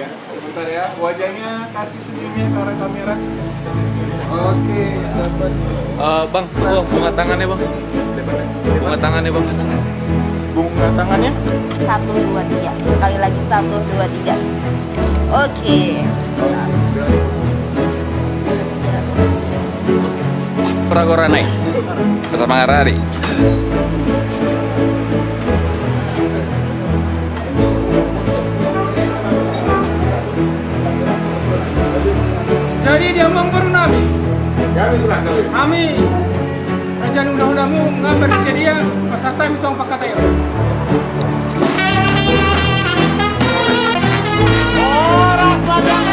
ya. Sebentar ya, wajahnya kasih senyumnya ke arah kamera. Oke, dapat. Bang, bunga tangannya bang. Bunga tangannya bang. Bunga tangannya? 1, 2, 3. Sekali lagi 1, 2, 3. Oke. Kora-kora naik. Bersama Arari. Jadi dia mengberunami. Kami Raja undang-undangmu ngambil sedia pasata itu ang pakatayo. Orang Padang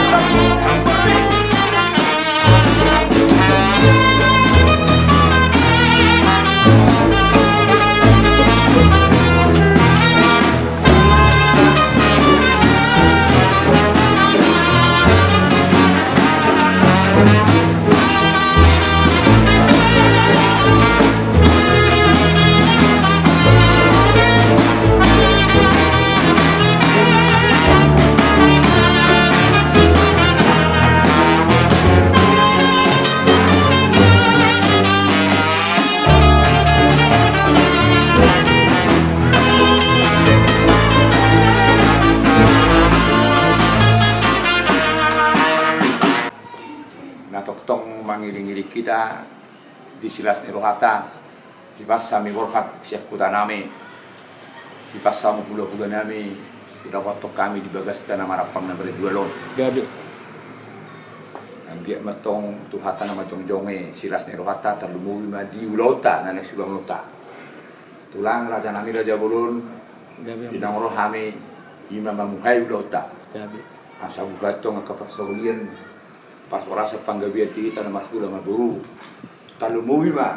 Natoktong mangiring-iring kita di silas Erohata, di basa mi borhat siap kuta nami, di basa mo pula-pula nami, sudah kotok kami di bagas tanah marapang na berduelon. Gabi. Ang biak matong tuhata na majongjonge silas Erohata terlumui madi ulauta na nagsulang luta. Tulang raja nami raja bulun, Gabi. di nangro kami imam mamuhay ulauta. Gabi. Asa bugatong kapasaulian pas orasa panggabian di tanah masuk sama buru talumuwi ma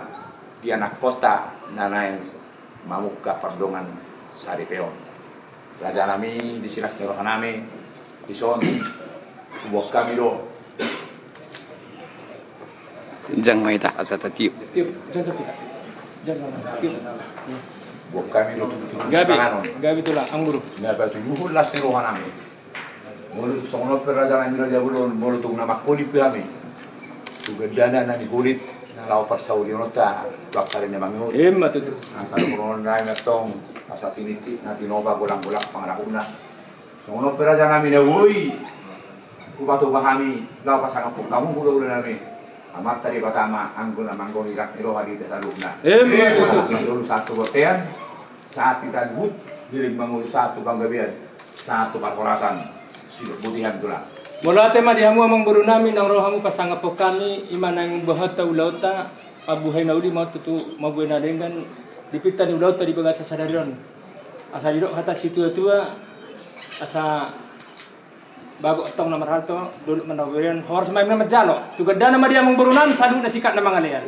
di anak kota nanay mamuka pardongan sari peon raja nami di silas terokan nami di son buat kami do Jangan maita asa tatiup. buat kami do Gabi, Gabi itulah angguru. nggak batu yuhul las terokan nami mulut songono per raja nami raja bulun mulut tung nama kuli kami juga dana nani kulit na lau persaudi nota bakarinya mangut Emma tuh. asal kurun nai metong asa tiniti nanti nova golak-golak pangarahuna songono per raja nami na woi kubatu bahami lau pasangan pun kamu udah nami amat tadi pertama anggun amanggo hirak niro hari tesaluna dulu satu botean saat kita debut giling mangul satu banggabian satu parkorasan putihan tulang. Mula tema dihamu amang berunami nang rohamu pasanga po kami imanang bahata ulauta abuhay na uli mau tutu mabuhay na dengan dipita ni ulauta di bagasa sadarion. Asa didok kata situ tua asa bago tong na marhalto dulu manawirian hor sa may na majalo. Tugada na madi amang berunami sadu na sikat na mga lian.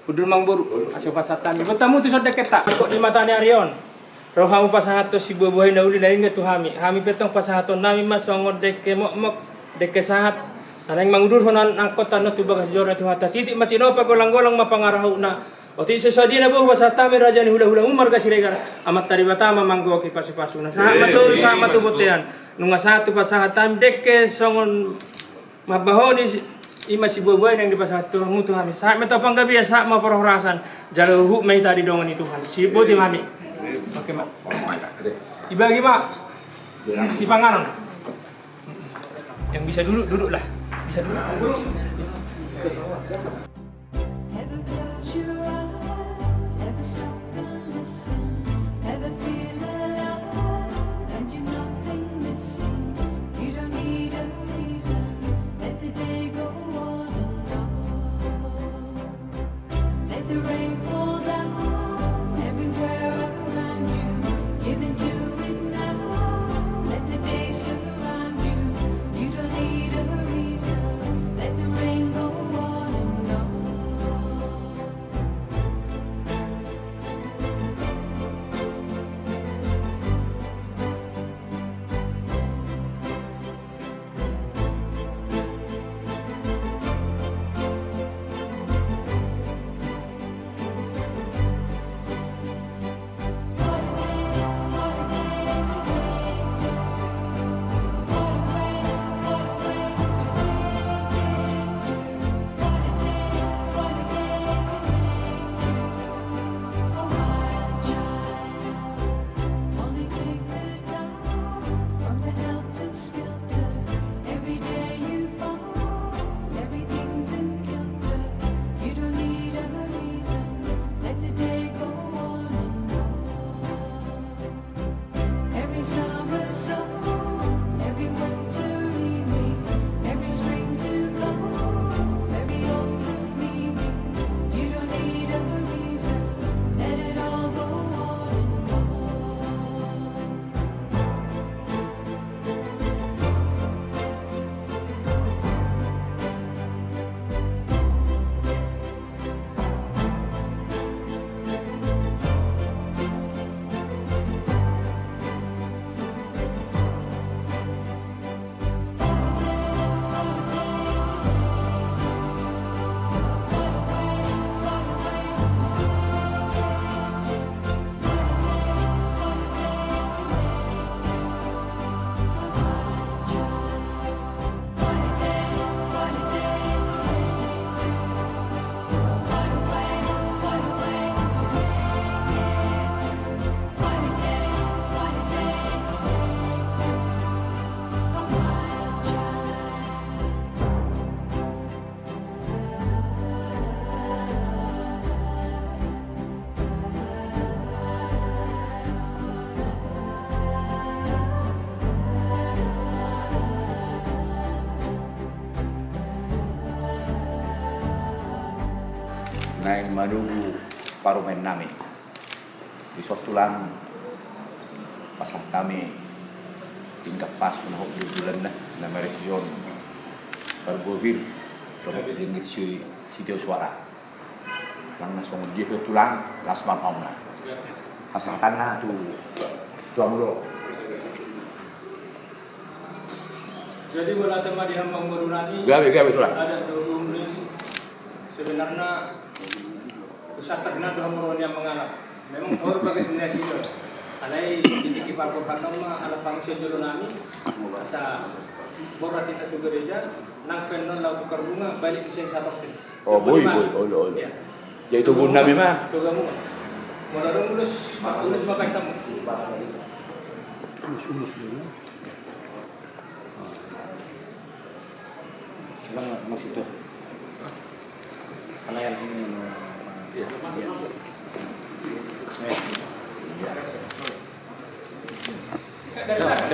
Udul mang buru asyo pasatan. Betamu tu sodek kita kok di mata ni Arion. Rohamu pasahato si bubuhay na uli na ingat tu hami petong pasahato nami masongod deke mok deke sahat anang mangudur honan ang kota no tubagas jor na tuhata titik matino pagolang-golang mapangarahaw na o ti sesadi na buh pasahata mi raja ni hula-hula umar ka siregar amat tari batama manggo ki pasu-pasu na sa masul sa matubotean nung satu pasahata deke songon mabahoni ima si bubuhay nang di pasahato mutu hami sa meta panggabi sa maparorasan jalo hu may tadi dongan itu Tuhan si boti hami. Oke mak, dibagi mak, si panganon, yang bisa duduk lah, bisa duduk. Ever close your eyes, ever stop and listen, ever feel alive, and you're nothing missing. You don't need a reason, let the day go on and on. Let the rain fall down everywhere around you, give into it now, let the day surround you. You don't need a reason, let the rain go on and on. naik menunggu parumen nami. Di suatu lang pasal kami tingkat pas menahuk di bulan na meresyon bergobir dengan sitio suara. Lang nasong dia tulang lasman omna. Asalkan na tu amulo. Jadi bola tema di Hambang Barunani Gawe tulang. ada umrin sebenarnya pusat terkenal di Hambang yang mengalap. Memang tahu bagai destinasi itu. Ada di Parpor Kantong mah ada pangsian dulu nami. Asa borat kita tu gereja nang penon lau tukar bunga balik mesin satu sini. Oh boy. Ya. Ya itu bunda memang. Tu kamu. Mau ulus makan kamu. Bang mau situ. Karena yang ini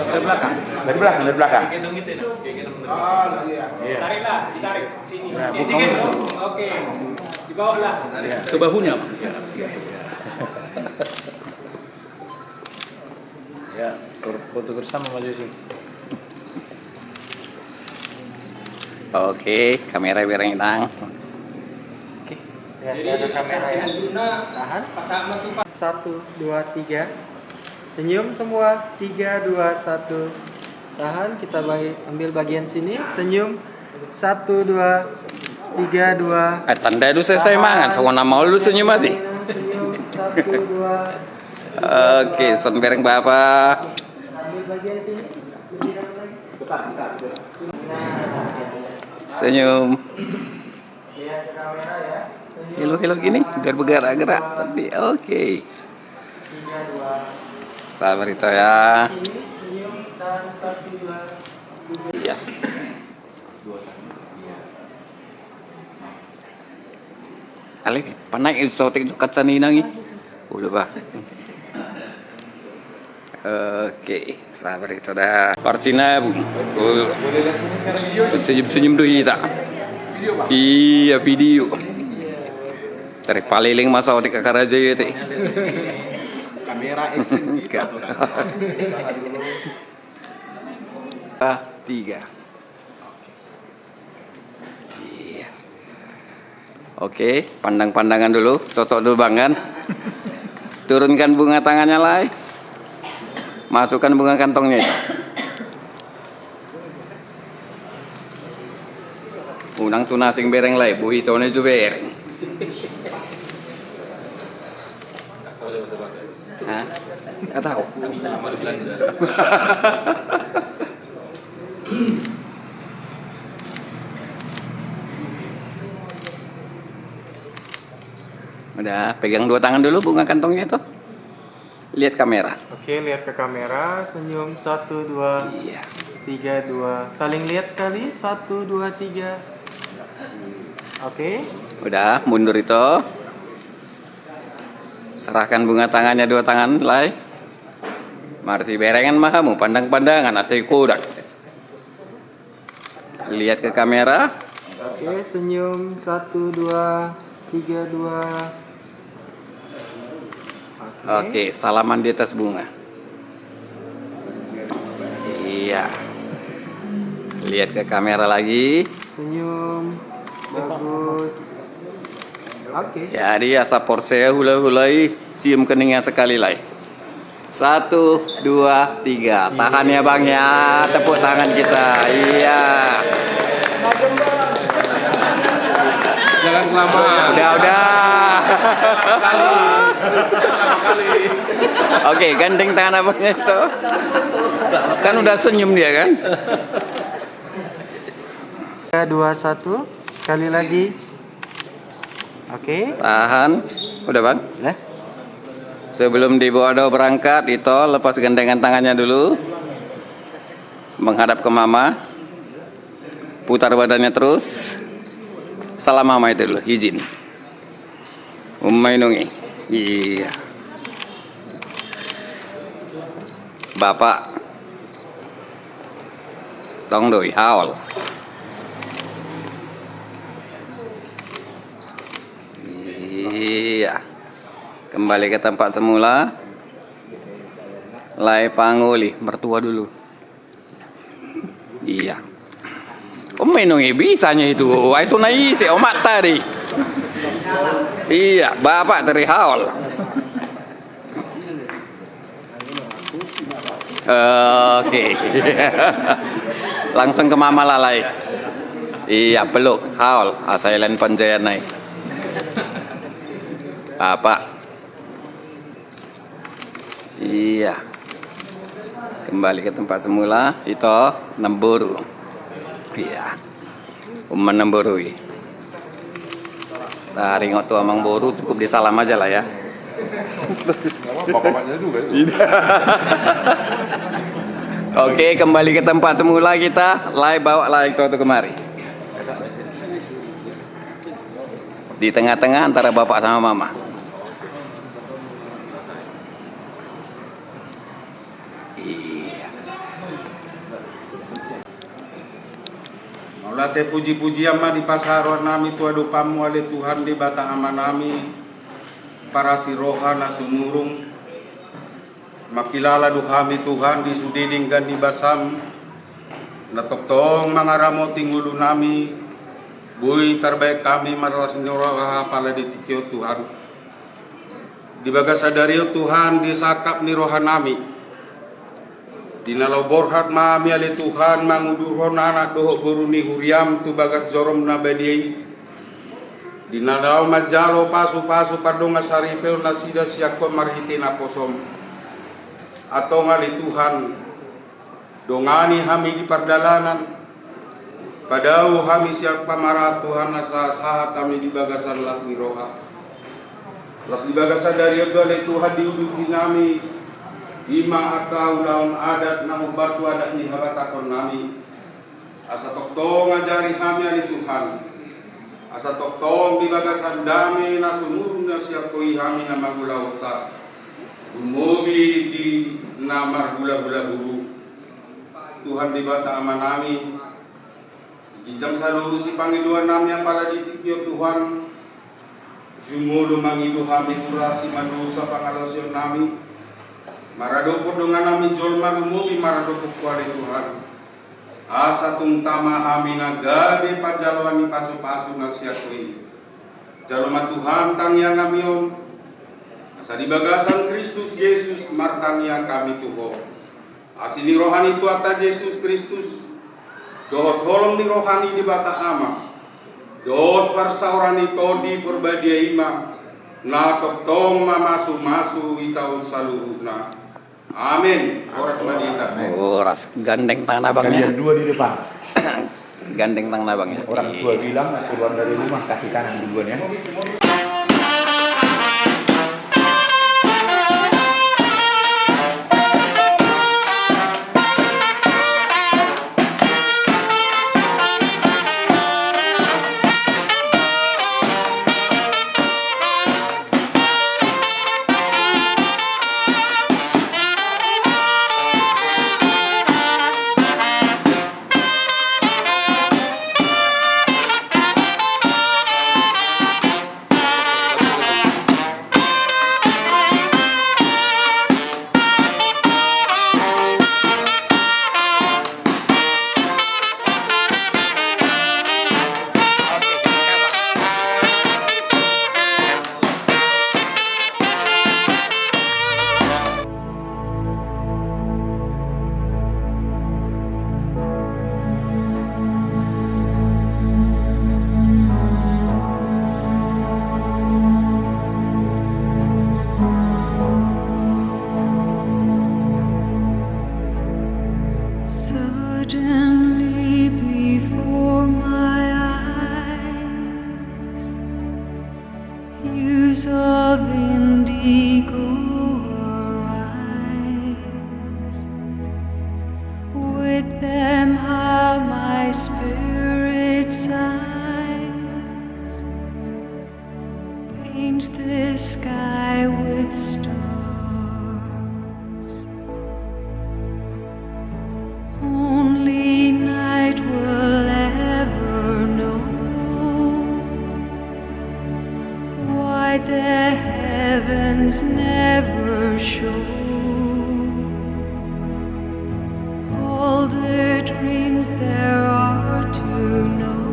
Dari belakang. Tariklah, ditarik sini. Dikit. Oke. Dibawalah. ke bahunya. Ya, foto bersama Mas Yosi. Oke, kamera biar hilang. Jadi kamera ya. Tahan. Pasang mati pas. 1, 2, 3. Senyum semua. 3, 2, 1. Tahan. Kita ambil bagian sini. Senyum. 1, 2, 3, 2. Tanda dulu saya mangan, sama nama lu senyum mati. Senyum. 1, 2. Oke, son bareng Bapak. Ambil bagian sini. Senyum. Lihat ke kamera ya. Hilo gini, biar bergerak-gerak. Tapi oke. 3, 2. Sabar itu ya. Sini. Senyum. Tahan. 1, 2. Iya. Ali, panai isotik dekat sana nangi. Udah bah. Oke, sabar itu dah. Parsina bu. Senyum dulu kita. Iya video. Tarik paliling masa otik kakaraja ya teh. Kamera action kita. 3. Iya. Oke, pandang-pandangan dulu, cocok dulu bang kan. Turunkan bunga tangannya lah. Masukkan bunga kantongnya itu. Unang tunasing bereng lah, bu hitone juga bereng. Hah? Nggak tahu. Udah, pegang dua tangan dulu bunga kantongnya itu. Lihat kamera. Oke, lihat ke kamera. Senyum. 1, 2, Iya. 3, 2. Saling lihat sekali. 1, 2, 3. Oke. Udah, mundur itu. Serahkan bunga tangannya dua tangan, Lai. Marsi berengan mahamu, pandang-pandangan, asai kudak. Lihat ke kamera. Oke, senyum. 1, 2, 3, 2. Oke, salaman di atas bunga. Iya. Lihat ke kamera lagi. Senyum. Bagus. Oke. Jadi asap porsea hula-hulai, cium keningnya sekali lagi. 1, 2, 3. Tahan ya bang ya, tepuk tangan kita. Iya. Jangan kelamaan. Udah. Oke, gandeng tangan abangnya itu. Kan udah senyum dia kan? 3, 2, 1. Sekali lagi. Oke. Tahan. Udah bang? Nah. Sebelum dibawa doa berangkat, itu lepas gandengan tangannya dulu. Menghadap ke mama. Putar badannya terus. Salam mama itu dulu, izin. Umainungi. Iya. Bapak. Tong doi haul. Kembali ke tempat semula. Lai panguli, mertua dulu. Iya. Menunggu bisanya itu. Ai sunai si omak tadi. Iya, bapak dari haul. Oke. Langsung ke mama lalai. Iya, peluk haul. Asailan panjayan naik. Bapak. Iya. Kembali ke tempat semula. Itu nemburu. Iya. Menemburu. Taringot tuh amang boru cukup disalam aja lah ya. Bapaknya juga. Oke, kembali ke tempat semula kita. Lai bawa lai itu kemari. Di tengah-tengah antara bapak sama mama. Iya. Maulate puji-puji ama di pasaron nami tua dupamu ale Tuhan di batang ama nami para siroha nasumurung makilala duhami Tuhan di sudiding gan di basam natoktong mangaramo tinggulu nami bui terbaik kami maralas nyoroha pala di tikyo Tuhan di bagas sadario Tuhan di sakap ni roha nami Dinalau borhat mami ali Tuhan manguduhon anak doho buruni huriam tu bagat zorom nabadiai. Dinalau majalo pasu-pasu padonga saripeu nasida siakon marhitina posom. Atau ngali Tuhan dongani hami di pardalanan. Padau hami siak pamara Tuhan nasa sahat kami di bagasan las ni roha. Las di bagasan dari ali Tuhan diuduki nami. Ima akau daun adat namu batu adat ni habatakon nami asa toktong ngajari kami ali Tuhan asa toktong di bagasan dami nasumurun na siapoi kami na magulaw sa umubi di namar gula-gula buru Tuhan di bata ama nami ijang saluhu si Panginoon nami ang para ditikyo Tuhan sumulu mangidu kami kurasi madusa pangalosyon nami Maradoko dengan nami jolma lumubi maradoko kuali Tuhan. Asa tung tama hami nagade pajalwan ni pasu-pasu nasiakui. Jalma Tuhan tangiang kamion. Asa di bagasan Kristus Yesus martangiang kami Tuhan. Asini rohani tu atas Yesus Kristus. Dohot holong di rohani di bata ama. Dohot parsaurani todi perbadia ima. Na toktong mamasu-masu itau saluhuna. Amin. Oras madita. Oras gandeng tangan abangnya. Kalian dua di depan. Gandeng tangan abangnya. Orang tua bilang keluar dari rumah kaki kanan duluan ya. Suddenly before my eyes, hues of indigo arise. With them how my spirit sighs, paint the sky with stars. Only night will ever know why the heavens never show. All the dreams there are to know.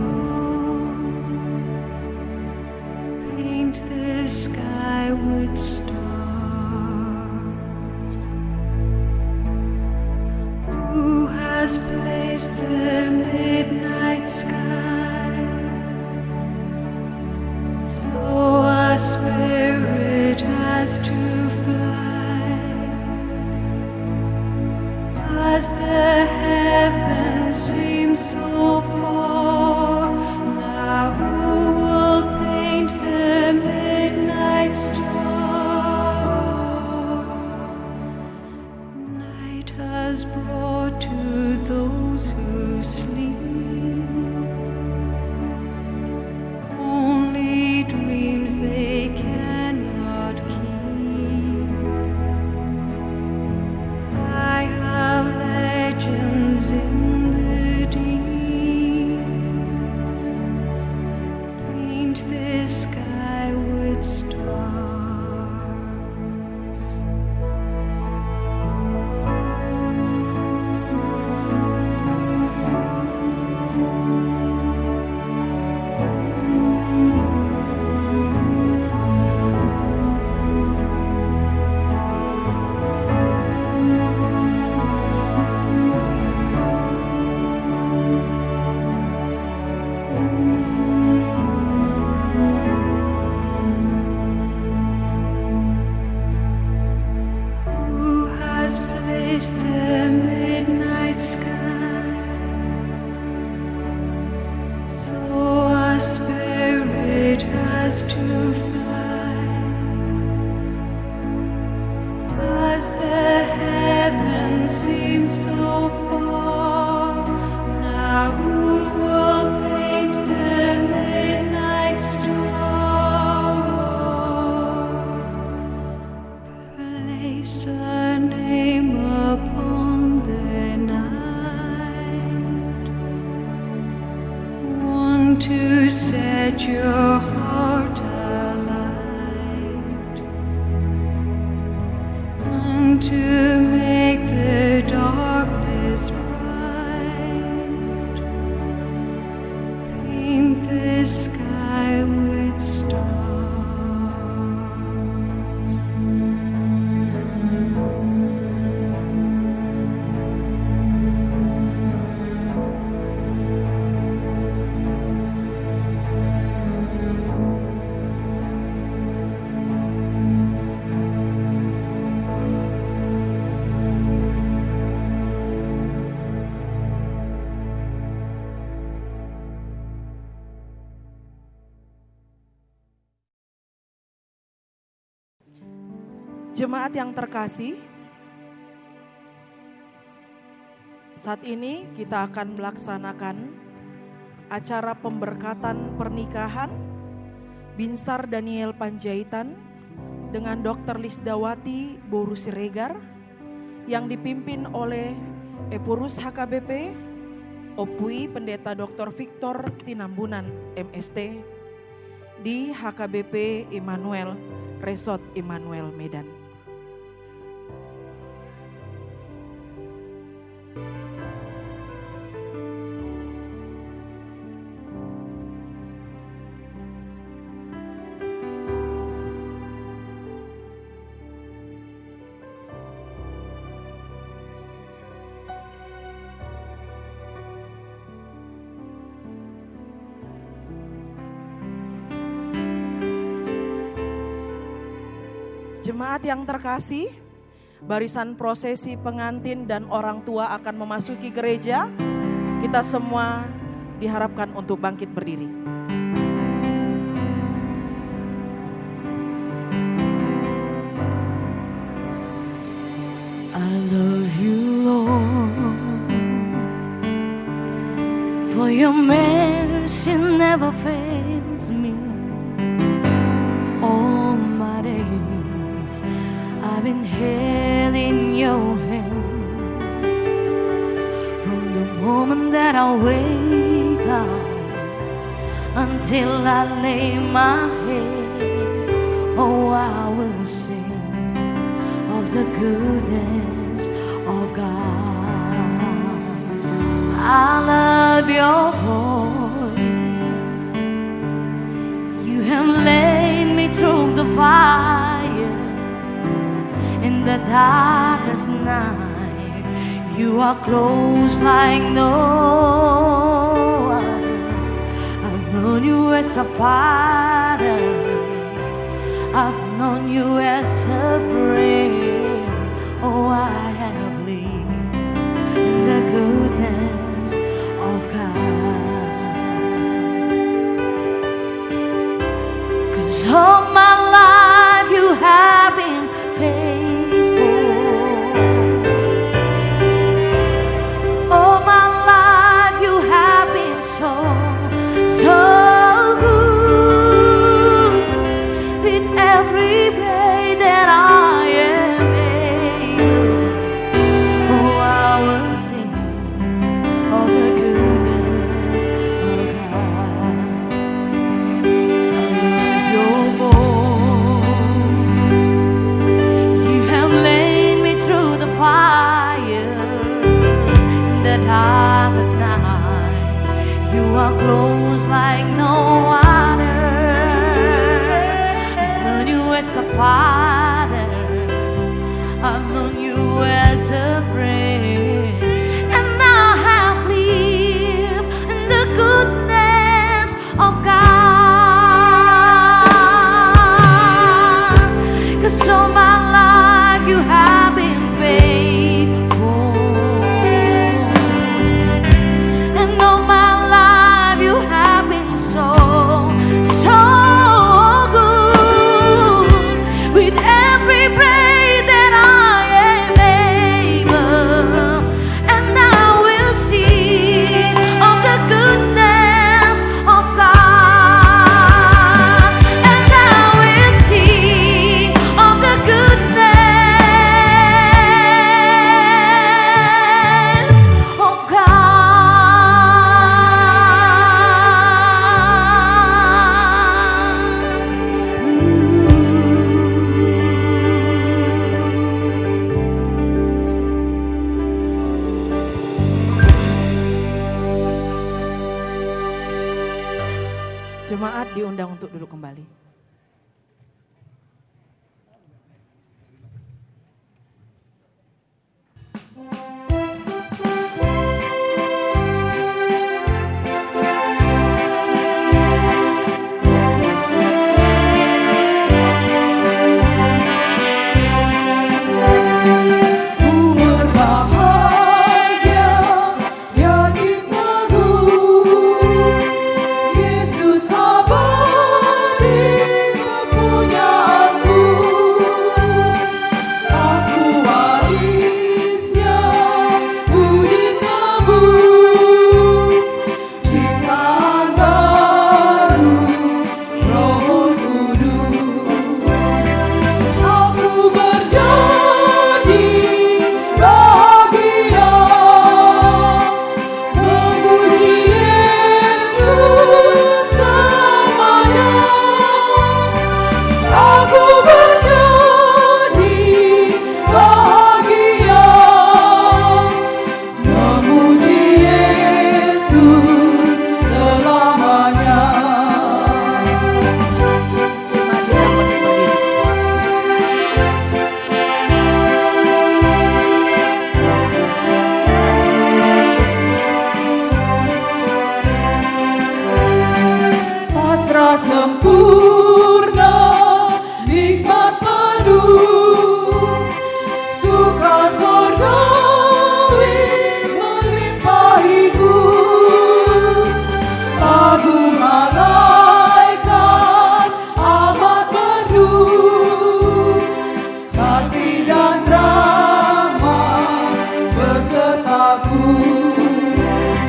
Paint the sky with stars. Who has placed the midnight sky so our spirit has to fly? As the heavens seem so far, now who will paint the midnight star? Night has brought to those who sleep only dreams they cannot keep. I have legends in the deep. Paint the sky with stars. Who has placed the midnight sky so our spirit has to fly? As the heavens seem so far, now who will paint the midnight star? Place a name upon the night, one to set your heart alight, and to make the darkness bright. Paint the sky with stars. Jemaat yang terkasih, saat ini kita akan melaksanakan acara pemberkatan pernikahan Binsar Daniel Panjaitan dengan Dr. Lisdawati Boru Siregar yang dipimpin oleh Epurus HKBP Opui Pendeta Dr. Victor Tinambunan MST di HKBP Immanuel Resort Immanuel Medan. Jemaat yang terkasih, barisan prosesi pengantin dan orang tua akan memasuki gereja. Kita semua diharapkan untuk bangkit berdiri. I love you, Lord, for your mercy never fails me. All my days I've been held in your hands. From the moment that I wake up until I lay my head, Oh, I will sing of the goodness of God. I love your voice. You have led me through the fire in the darkest night. You are close like no other. I've known you as a father. I've known you as a friend. Oh, I have lived in the goodness of God. 'Cause all my life you have been faithful. All my life you have been so good. With every day that I am able, oh, I will sing of the goodness of God. I love your voice. You have led me through the fire in the darkest night. You are close like no other. I've known you as a father. I've known you as a friend. And I have lived in the goodness of God. 'Cause all my life you have been faithful. And all my life you have been so good. With every breath that I am able, and I will sing of the goodness of God. And I will sing of the goodness of Jemaat diundang untuk duduk kembali. Yesus abadi kepunyaanku.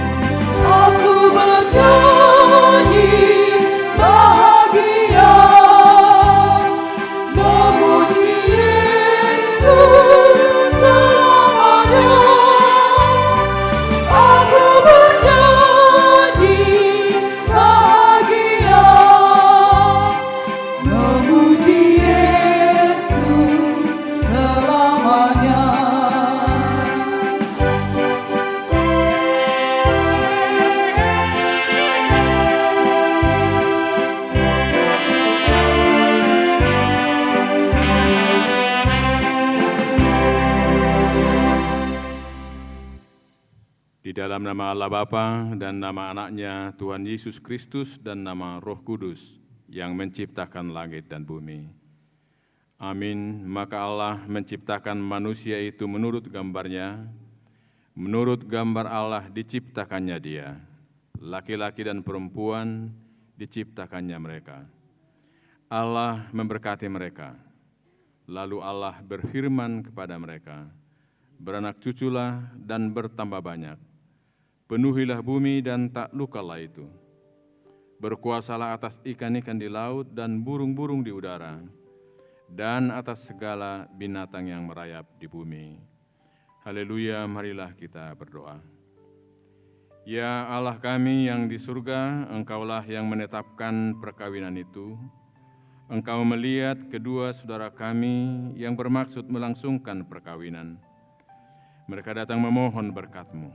Aku bernyanyi bahagia. dalam nama Allah Bapa dan nama anaknya Tuhan Yesus Kristus dan nama Roh Kudus yang menciptakan langit dan bumi. Amin. Maka Allah menciptakan manusia itu menurut gambarnya, menurut gambar Allah diciptakannya dia, laki-laki dan perempuan diciptakannya mereka. Allah memberkati mereka, lalu Allah berfirman kepada mereka, beranak cuculah dan bertambah banyak, penuhilah bumi dan taklukalah itu. Berkuasalah atas ikan-ikan di laut dan burung-burung di udara, dan atas segala binatang yang merayap di bumi. Haleluya, marilah kita berdoa. Ya Allah kami yang di surga, Engkaulah yang menetapkan perkawinan itu. Engkau melihat kedua saudara kami yang bermaksud melangsungkan perkawinan. Mereka datang memohon berkat-Mu.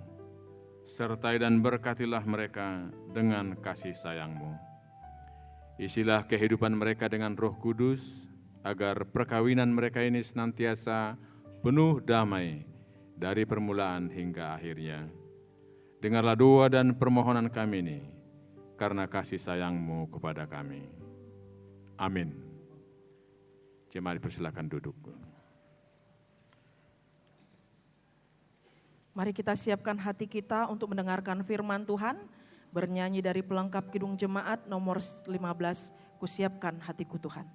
Sertai dan berkatilah mereka dengan kasih sayang-Mu. Isilah kehidupan mereka dengan Roh Kudus, agar perkawinan mereka ini senantiasa penuh damai dari permulaan hingga akhirnya. Dengarlah doa dan permohonan kami ini, karena kasih sayang-Mu kepada kami. Amin. Jemaat persilakan duduk. Mari kita siapkan hati kita untuk mendengarkan firman Tuhan, bernyanyi dari pelengkap Kidung Jemaat nomor 15, Kusiapkan Hatiku Tuhan.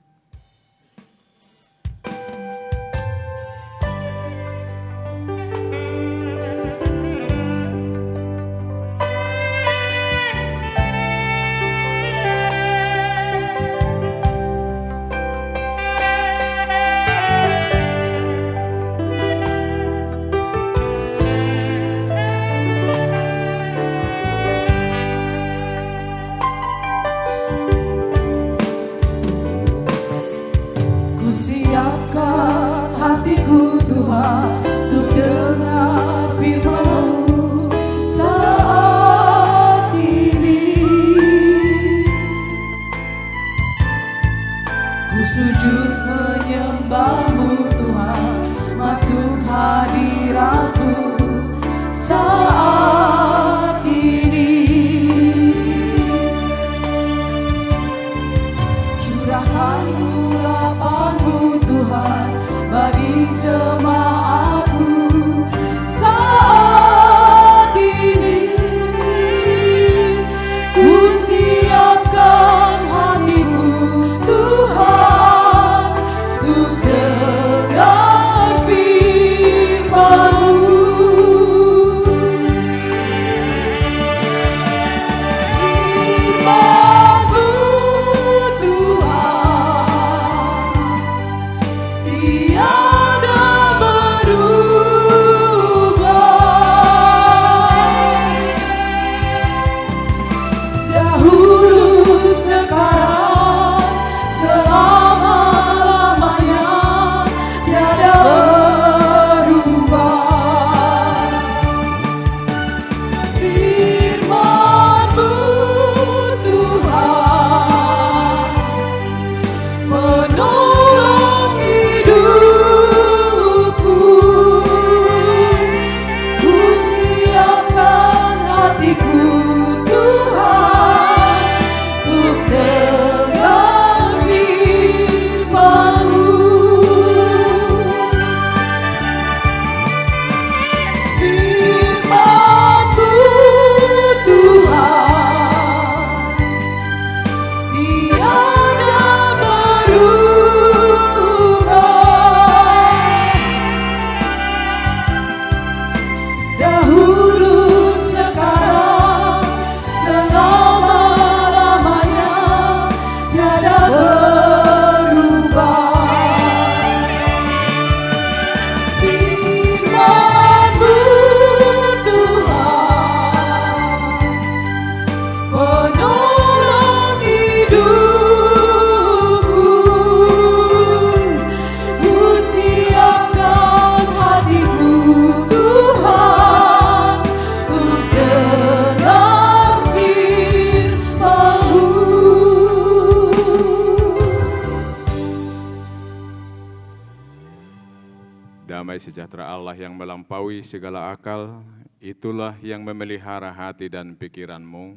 Damai sejahtera Allah yang melampaui segala akal, itulah yang memelihara hati dan pikiranmu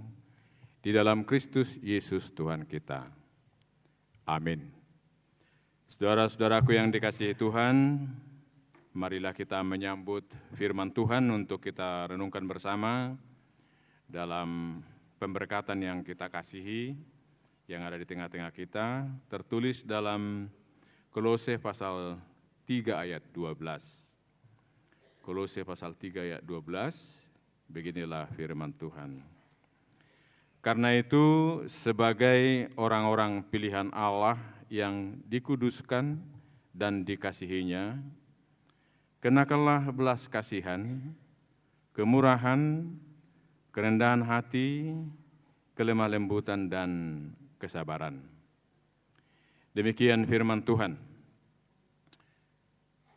di dalam Kristus Yesus Tuhan kita. Amin. Saudara-saudaraku yang dikasihi Tuhan, marilah kita menyambut firman Tuhan untuk kita renungkan bersama dalam pemberkatan yang kita kasihi, yang ada di tengah-tengah kita, tertulis dalam Kolose pasal 3 ayat 12. Kolose pasal 3 ayat 12, beginilah firman Tuhan. Karena itu, sebagai orang-orang pilihan Allah yang dikuduskan dan dikasihinya, kenakanlah belas kasihan, kemurahan, kerendahan hati, kelemah lembutan, dan kesabaran. Demikian firman Tuhan.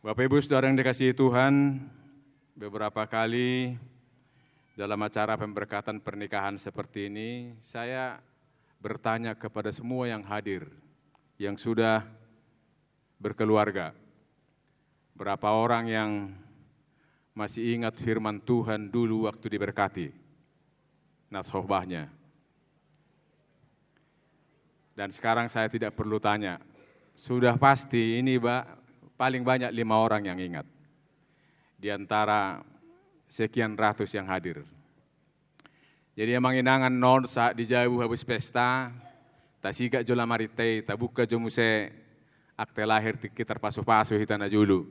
Bapak Ibu Saudara yang dikasihi Tuhan, beberapa kali dalam acara pemberkatan pernikahan seperti ini, saya bertanya kepada semua yang hadir, yang sudah berkeluarga, berapa orang yang masih ingat firman Tuhan dulu waktu diberkati, naskhobahnya. Dan sekarang saya tidak perlu tanya, sudah pasti ini paling banyak 5 orang yang ingat, di antara sekian ratus yang hadir. Jadi yang manginangan non saat dijauh habis pesta, tasika jola marite, tabuka jomuse akte lahir kita pasu-pasu hitana julu.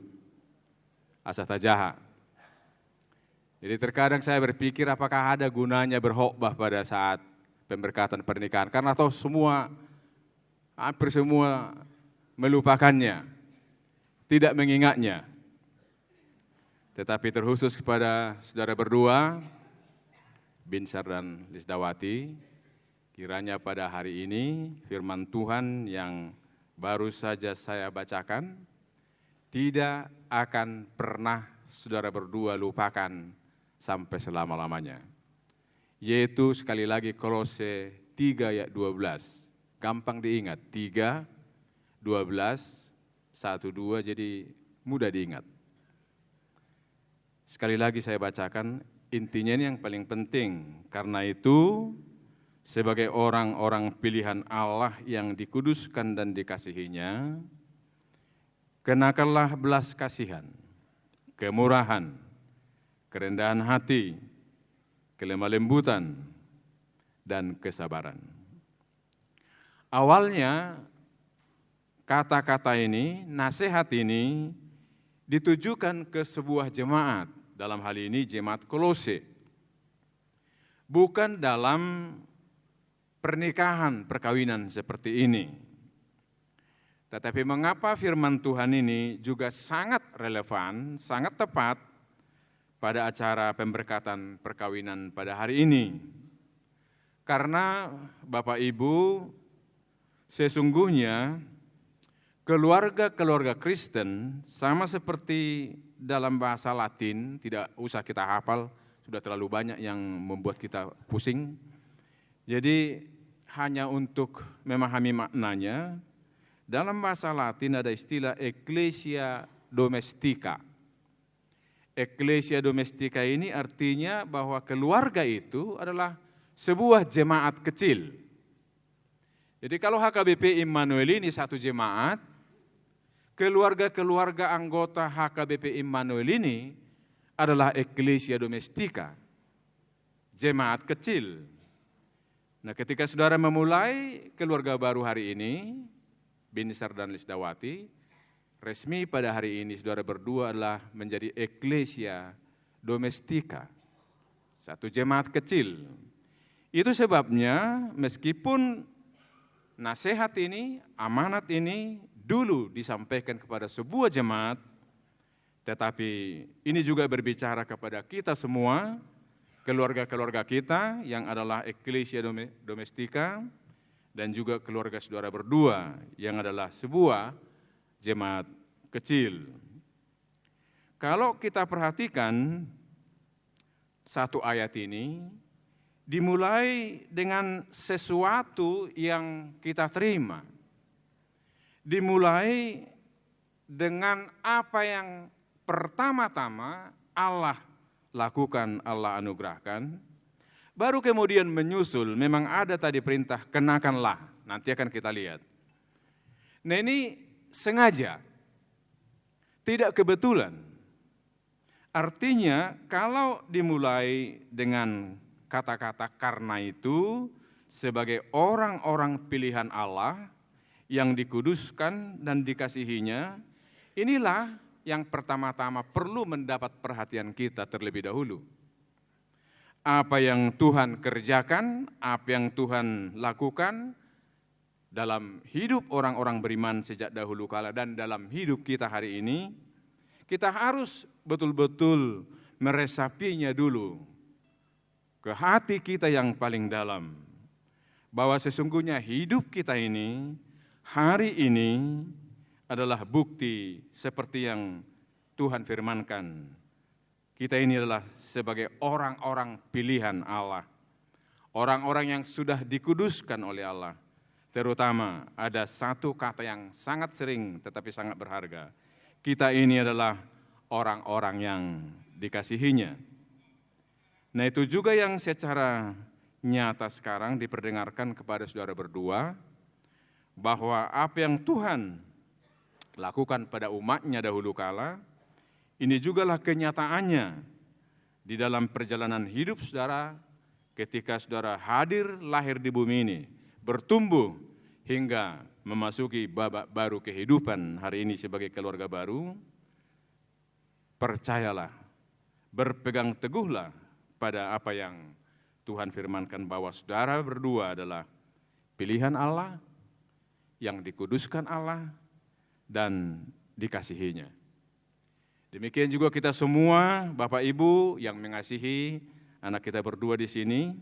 Asa tajaha. Jadi terkadang saya berpikir apakah ada gunanya berkhotbah pada saat pemberkatan pernikahan, karena toh hampir semua melupakannya, tidak mengingatnya. Tetapi terkhusus kepada saudara berdua, Binsar dan Lisdawati, kiranya pada hari ini firman Tuhan yang baru saja saya bacakan tidak akan pernah saudara berdua lupakan sampai selama-lamanya. Yaitu sekali lagi Kolose 3 ayat 12. Gampang diingat, 3, 12, 1, 2, jadi mudah diingat. Sekali lagi saya bacakan, intinya ini yang paling penting. Karena itu, sebagai orang-orang pilihan Allah yang dikuduskan dan dikasihinya, kenakanlah belas kasihan, kemurahan, kerendahan hati, kelemah lembutan, dan kesabaran. Awalnya kata-kata ini, nasihat ini ditujukan ke sebuah jemaat, dalam hal ini jemaat Kolose. Bukan dalam pernikahan, perkawinan seperti ini. Tetapi mengapa firman Tuhan ini juga sangat relevan, sangat tepat pada acara pemberkatan perkawinan pada hari ini. Karena Bapak Ibu, sesungguhnya keluarga-keluarga Kristen sama seperti dalam bahasa Latin, tidak usah kita hafal, sudah terlalu banyak yang membuat kita pusing. Jadi hanya untuk memahami maknanya, dalam bahasa Latin ada istilah Ecclesia Domestica. Ecclesia Domestica ini artinya bahwa keluarga itu adalah sebuah jemaat kecil. Jadi kalau HKBP Immanuel ini satu jemaat, keluarga-keluarga anggota HKBP Immanuel ini adalah Ecclesia Domestica, jemaat kecil. Nah, ketika saudara memulai keluarga baru hari ini, Binsar dan Lisdawati, resmi pada hari ini saudara berdua adalah menjadi Ecclesia Domestica, satu jemaat kecil. Itu sebabnya meskipun nasihat ini, amanat ini dulu disampaikan kepada sebuah jemaat, tetapi ini juga berbicara kepada kita semua, keluarga-keluarga kita yang adalah Ecclesia Domestica, dan juga keluarga saudara berdua yang adalah sebuah jemaat kecil. Kalau kita perhatikan satu ayat ini, dimulai dengan sesuatu yang kita terima. Dimulai dengan apa yang pertama-tama Allah lakukan, Allah anugerahkan. Baru kemudian menyusul, memang ada tadi perintah, kenakanlah. Nanti akan kita lihat. Nah ini sengaja, tidak kebetulan. Artinya kalau dimulai dengan kata-kata karena itu, sebagai orang-orang pilihan Allah yang dikuduskan dan dikasihinya, inilah yang pertama-tama perlu mendapat perhatian kita terlebih dahulu. Apa yang Tuhan kerjakan, apa yang Tuhan lakukan dalam hidup orang-orang beriman sejak dahulu kala dan dalam hidup kita hari ini, kita harus betul-betul meresapinya dulu ke hati kita yang paling dalam. Bahwa sesungguhnya hidup kita ini, hari ini adalah bukti seperti yang Tuhan firmankan. Kita ini adalah sebagai orang-orang pilihan Allah. Orang-orang yang sudah dikuduskan oleh Allah. Terutama ada satu kata yang sangat sering tetapi sangat berharga. Kita ini adalah orang-orang yang dikasihinya. Nah itu juga yang secara nyata sekarang diperdengarkan kepada saudara berdua, bahwa apa yang Tuhan lakukan pada umatnya dahulu kala, ini jugalah kenyataannya di dalam perjalanan hidup saudara ketika saudara hadir lahir di bumi ini, bertumbuh hingga memasuki babak baru kehidupan hari ini sebagai keluarga baru. Percayalah, berpegang teguhlah pada apa yang Tuhan firmankan bahwa saudara berdua adalah pilihan Allah, yang dikuduskan Allah, dan dikasihinya. Demikian juga kita semua, Bapak Ibu yang mengasihi anak kita berdua di sini,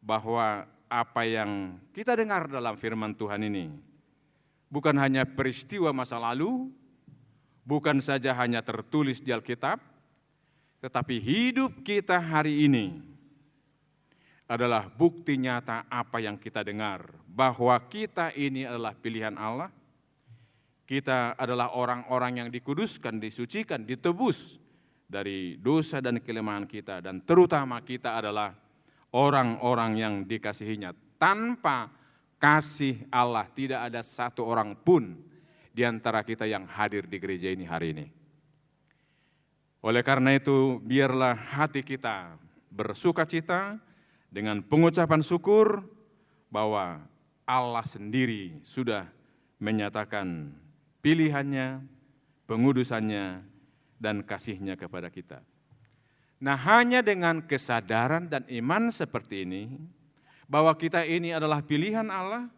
bahwa apa yang kita dengar dalam firman Tuhan ini bukan hanya peristiwa masa lalu, bukan saja hanya tertulis di Alkitab, tetapi hidup kita hari ini adalah bukti nyata apa yang kita dengar, bahwa kita ini adalah pilihan Allah. Kita adalah orang-orang yang dikuduskan, disucikan, ditebus dari dosa dan kelemahan kita. Dan terutama kita adalah orang-orang yang dikasihinya. Tanpa kasih Allah tidak ada satu orang pun di antara kita yang hadir di gereja ini hari ini. Oleh karena itu biarlah hati kita bersukacita dengan pengucapan syukur bahwa Allah sendiri sudah menyatakan pilihannya, pengudusannya, dan kasihnya kepada kita. Nah hanya dengan kesadaran dan iman seperti ini, bahwa kita ini adalah pilihan Allah,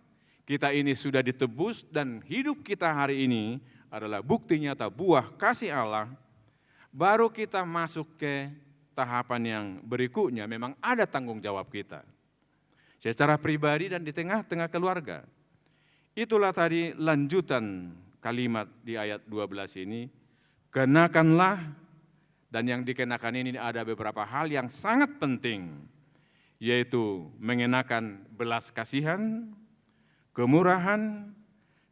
kita ini sudah ditebus dan hidup kita hari ini adalah bukti nyata buah kasih Allah, baru kita masuk ke tahapan yang berikutnya. Memang ada tanggung jawab kita secara pribadi dan di tengah-tengah keluarga. Itulah tadi lanjutan kalimat di ayat 12 ini, kenakanlah, dan yang dikenakan ini ada beberapa hal yang sangat penting, yaitu mengenakan belas kasihan, kemurahan,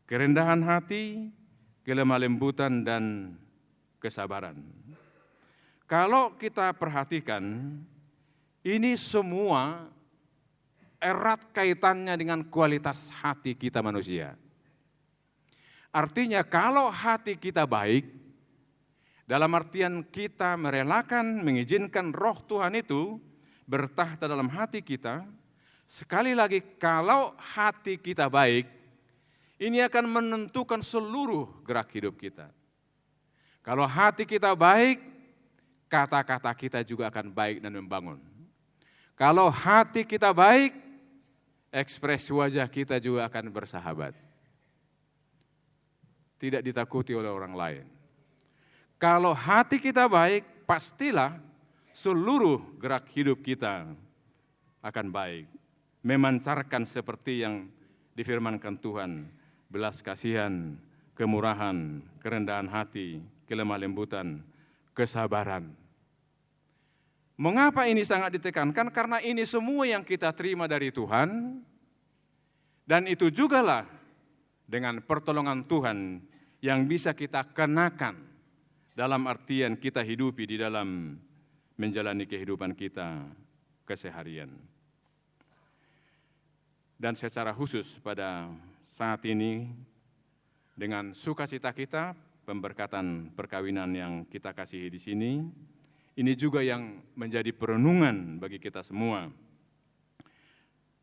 kerendahan hati, kelemah lembutan, dan kesabaran. Kalau kita perhatikan, ini semua erat kaitannya dengan kualitas hati kita manusia. Artinya kalau hati kita baik, dalam artian kita merelakan, mengizinkan roh Tuhan itu bertahta dalam hati kita, sekali lagi kalau hati kita baik, ini akan menentukan seluruh gerak hidup kita. Kalau hati kita baik, kata-kata kita juga akan baik dan membangun. Kalau hati kita baik, ekspresi wajah kita juga akan bersahabat. Tidak ditakuti oleh orang lain. Kalau hati kita baik, pastilah seluruh gerak hidup kita akan baik. Memancarkan seperti yang difirmankan Tuhan, belas kasihan, kemurahan, kerendahan hati, kelemah lembutan, kesabaran. Mengapa ini sangat ditekankan? Karena ini semua yang kita terima dari Tuhan, dan itu jugalah dengan pertolongan Tuhan yang bisa kita kenakan dalam artian kita hidupi di dalam menjalani kehidupan kita keseharian. Dan secara khusus pada saat ini, dengan sukacita kita, pemberkatan perkawinan yang kita kasihi di sini, ini juga yang menjadi perenungan bagi kita semua,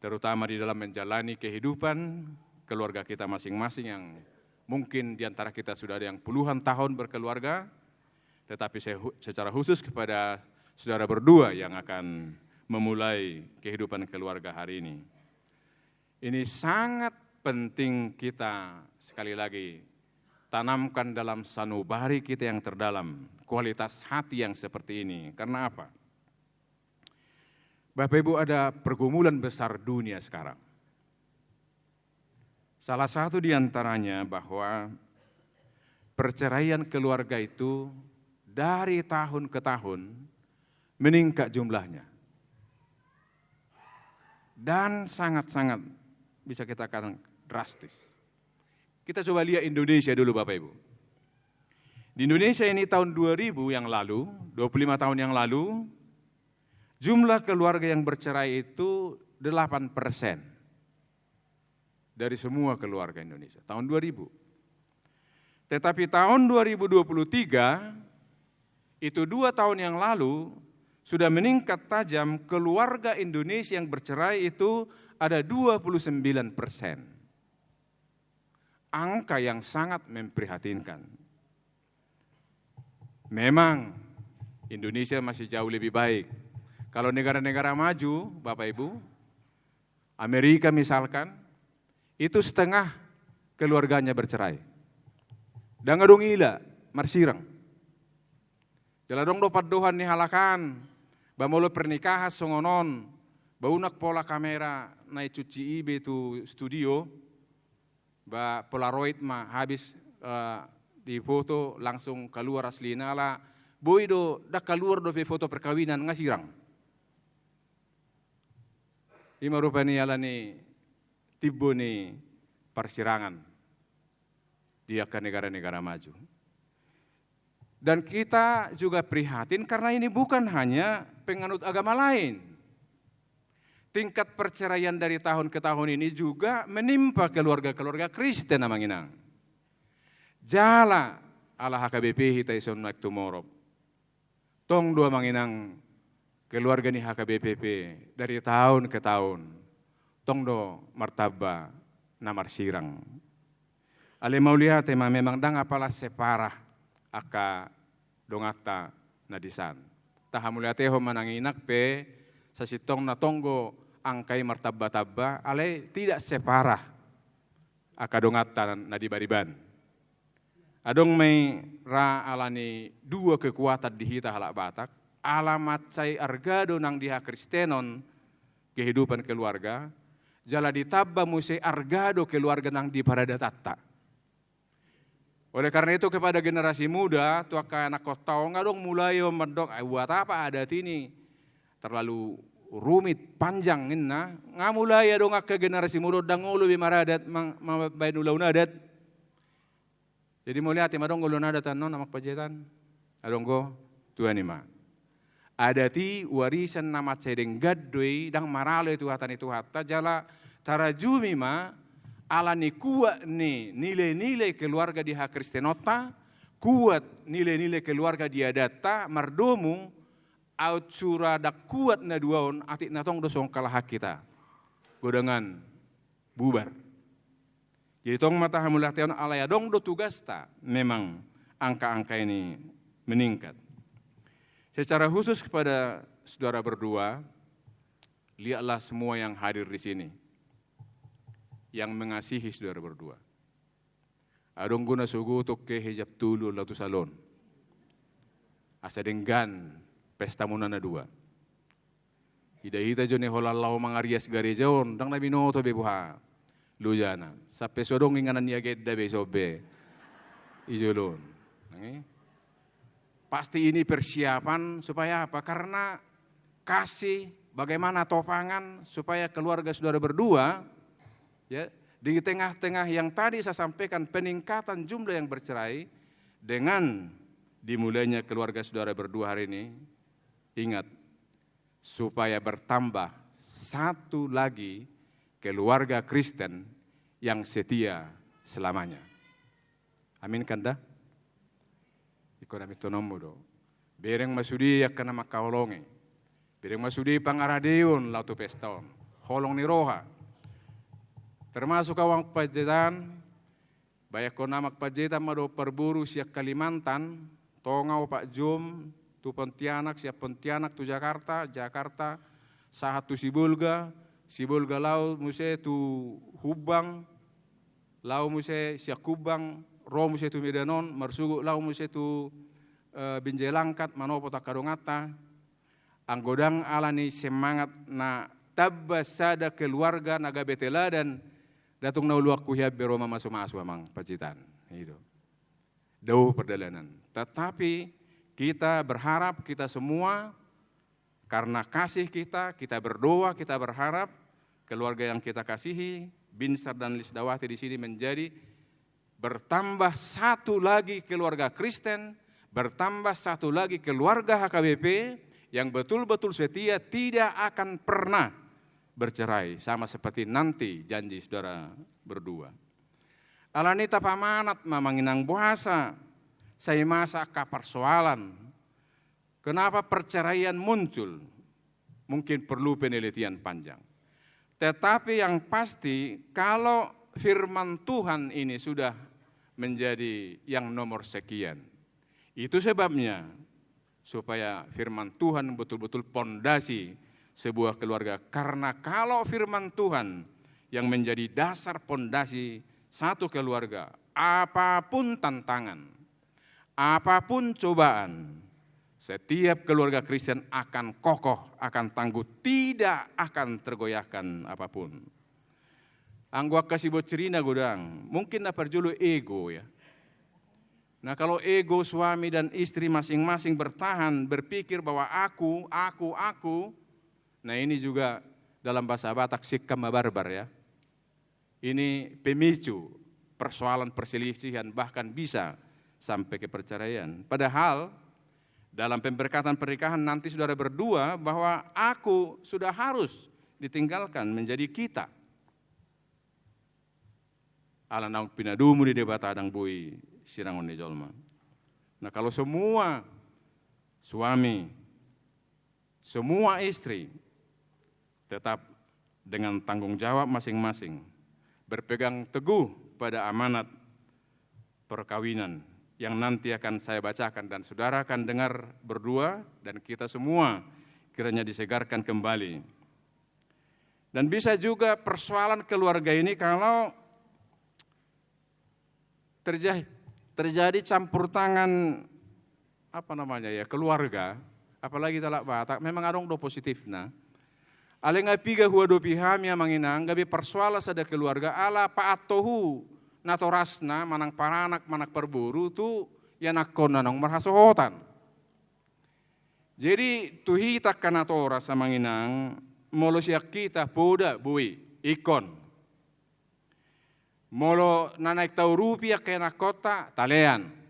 terutama di dalam menjalani kehidupan keluarga kita masing-masing yang mungkin di antara kita sudah ada yang puluhan tahun berkeluarga, tetapi secara khusus kepada saudara berdua yang akan memulai kehidupan keluarga hari ini. Ini sangat penting kita sekali lagi tanamkan dalam sanubari kita yang terdalam, kualitas hati yang seperti ini. Karena apa? Bapak Ibu, ada pergumulan besar dunia sekarang. Salah satu di antaranya bahwa perceraian keluarga itu dari tahun ke tahun meningkat jumlahnya. Dan sangat-sangat bisa kita katakan drastis. Kita coba lihat Indonesia dulu Bapak Ibu. Di Indonesia ini tahun 2000 yang lalu, 25 tahun yang lalu, jumlah keluarga yang bercerai itu 8% dari semua keluarga Indonesia, tahun 2000. Tetapi tahun 2023, itu 2 tahun yang lalu, sudah meningkat tajam, keluarga Indonesia yang bercerai itu ada 29%. Angka yang sangat memprihatinkan. Memang Indonesia masih jauh lebih baik. Kalau negara-negara maju, Bapak Ibu, Amerika misalkan, itu setengah keluarganya bercerai. Dan ngadong ila, marsirang. Jaladong dopat dohan ni halakan, bamolo pernikahan songonon, baunak pola kamera naik cuci ibe tu studio, ba Polaroid mah habis di foto langsung keluar aslina lah, boy do dak keluar do foto perkawinan ngasirang. Ima rupanya ala ni tibo ni persirangan dia ke negara-negara maju. Dan kita juga prihatin karena ini bukan hanya penganut agama lain. Tingkat perceraian dari tahun ke tahun ini juga menimpa keluarga-keluarga Kristen namanginang. Jala ala HKBP hitai son nak tumorop. Tong dua manginang keluarga ni HKBPP dari tahun ke tahun. Tong do martaba namar sirang. Ale mau lihat memang dang apalah separah aka dongata nadisan. Tahamuliateho mananginak pe sa sitong na tonggo angkai martaba-taba ale tidak separah aka dongata nadibariban. Adong may ra alani dua kekuatan di hita halak Batak, alamat cai argado nang diha Kristenon kehidupan keluarga, jala ditabba musai argado keluarga nang di paradatatta. Oleh karena itu kepada generasi muda, tuaka anak kotau ngadong mulai mendok, buat apa adat ini terlalu rumit panjang inna, ngamulai dong ke generasi muda dangulu bimaradat mabain ulaun adat. Jadi mau lihat madong ulun adat non namak pajetan, adong go tuan ima. Adati warisan nama cedeng gadoi dang maralo itu hata jala tarajumi ma ala ni kuat ni nilai-nilai keluarga di hak Kristenota, kuat nilai-nilai keluarga di adata mardomu out surada kuat na duaon atik natong dosong kalah hak kita. Godangan bubar. Jadi tong mata hamulah alaya dong do tugas ta memang angka-angka ini meningkat. Secara khusus kepada saudara berdua, lihatlah semua yang hadir di sini, yang mengasihi saudara berdua. Adong guna sugu toke hijab tulu latu salon. Asa denggan pesta munana dua. Hida-hida jone holalao mangarias garejaon, dang nabi noto bebuha. Lujana, sampai sodong inganan niaget dabe sobe, ijolon. Pasti ini persiapan supaya apa? Karena kasih bagaimana topangan supaya keluarga saudara berdua, ya di tengah-tengah yang tadi saya sampaikan peningkatan jumlah yang bercerai dengan dimulainya keluarga saudara berdua hari ini, ingat, supaya bertambah satu lagi keluarga Kristen yang setia selamanya. Amin kanda? Iko nami tonomu do. Bereng masudi yakana makaolonge. Bereng masudi pangaradeon lautu peston. Holong ni roha. Termasuk awang pajetan, bayak ko namak pajetan mado perburu siak Kalimantan, tongau Pak Jom, tu Pontianak, siap Pontianak tu Jakarta, Jakarta, sahat tu Sibulga lau muse tu Hubang, lau muse siak Kubang, ro muse tu Medanon, marsugu lau muse tu Binjelangkat, manopo takadongata, anggodang alani semangat na tabbasada keluarga naga betela dan datung nauluak kuhia beroma masu-masu amang pacitan. Itu. Dauh perdalanan. Tetapi kita berharap kita semua karena kasih kita berdoa, kita berharap keluarga yang kita kasihi, Binsar dan Lisdawati di sini menjadi bertambah satu lagi keluarga Kristen, bertambah satu lagi keluarga HKBP yang betul-betul setia, tidak akan pernah bercerai, sama seperti nanti janji saudara berdua. Alanita pamanat mamanginang puasa, saya masa ka persoalan. Kenapa perceraian muncul? Mungkin perlu penelitian panjang. Tetapi yang pasti kalau firman Tuhan ini sudah menjadi yang nomor sekian. Itu sebabnya supaya firman Tuhan betul-betul pondasi sebuah keluarga. Karena kalau firman Tuhan yang menjadi dasar pondasi satu keluarga, apapun tantangan, apapun cobaan, setiap keluarga Kristen akan kokoh, akan tangguh, tidak akan tergoyahkan apapun. Anggua kasih bocerina godang, mungkin dapat julu ego ya. Nah kalau ego suami dan istri masing-masing bertahan, berpikir bahwa aku, nah ini juga dalam bahasa Batak sikam barbar ya. Ini pemicu persoalan perselisihan bahkan bisa sampai ke perceraian. Padahal dalam pemberkatan pernikahan nanti saudara berdua bahwa aku sudah harus ditinggalkan menjadi kita. Ala naung pinadumu di debat adang bui sirangon di jolma. Nah kalau semua suami, semua istri tetap dengan tanggung jawab masing-masing, berpegang teguh pada amanat perkawinan yang nanti akan saya bacakan dan saudara akan dengar berdua dan kita semua kiranya disegarkan kembali. Dan bisa juga persoalan keluarga ini kalau terjadi campur tangan keluarga, apalagi talak Batak, memang adong do positif nah. Alenga piga hua do piham yang manginang gabi persoalan sada keluarga ala paatohu natorasna manang paranak manak perburu tu yanakon nanong marhasohotan. Jadi tuhi takkan natora sa manginang molo siak kita poda bui ikon. Molo nanaik tau rupiah kaya nakota talean.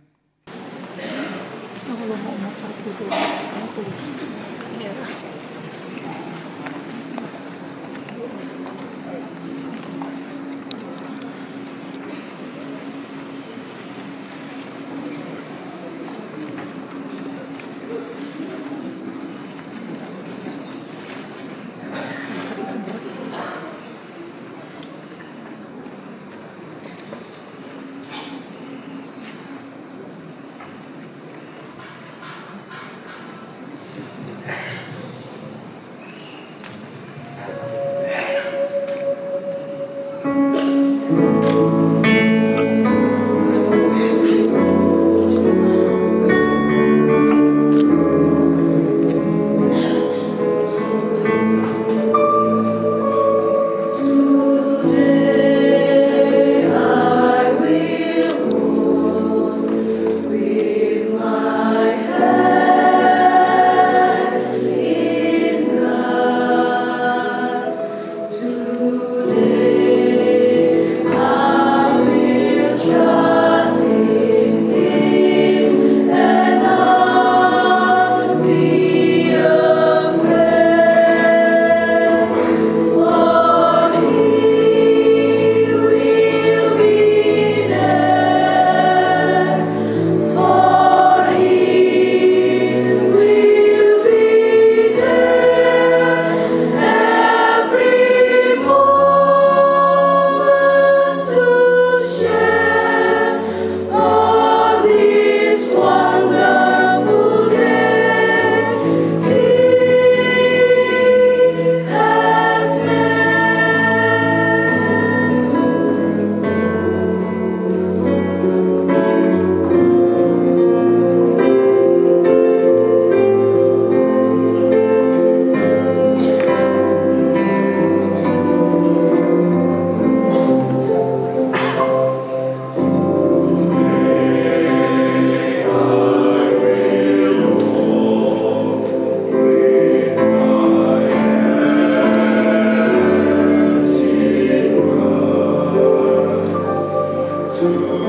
Carry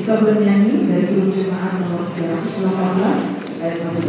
Kita bernyanyi dari Guru Jemaat nomor 318 ayat 1.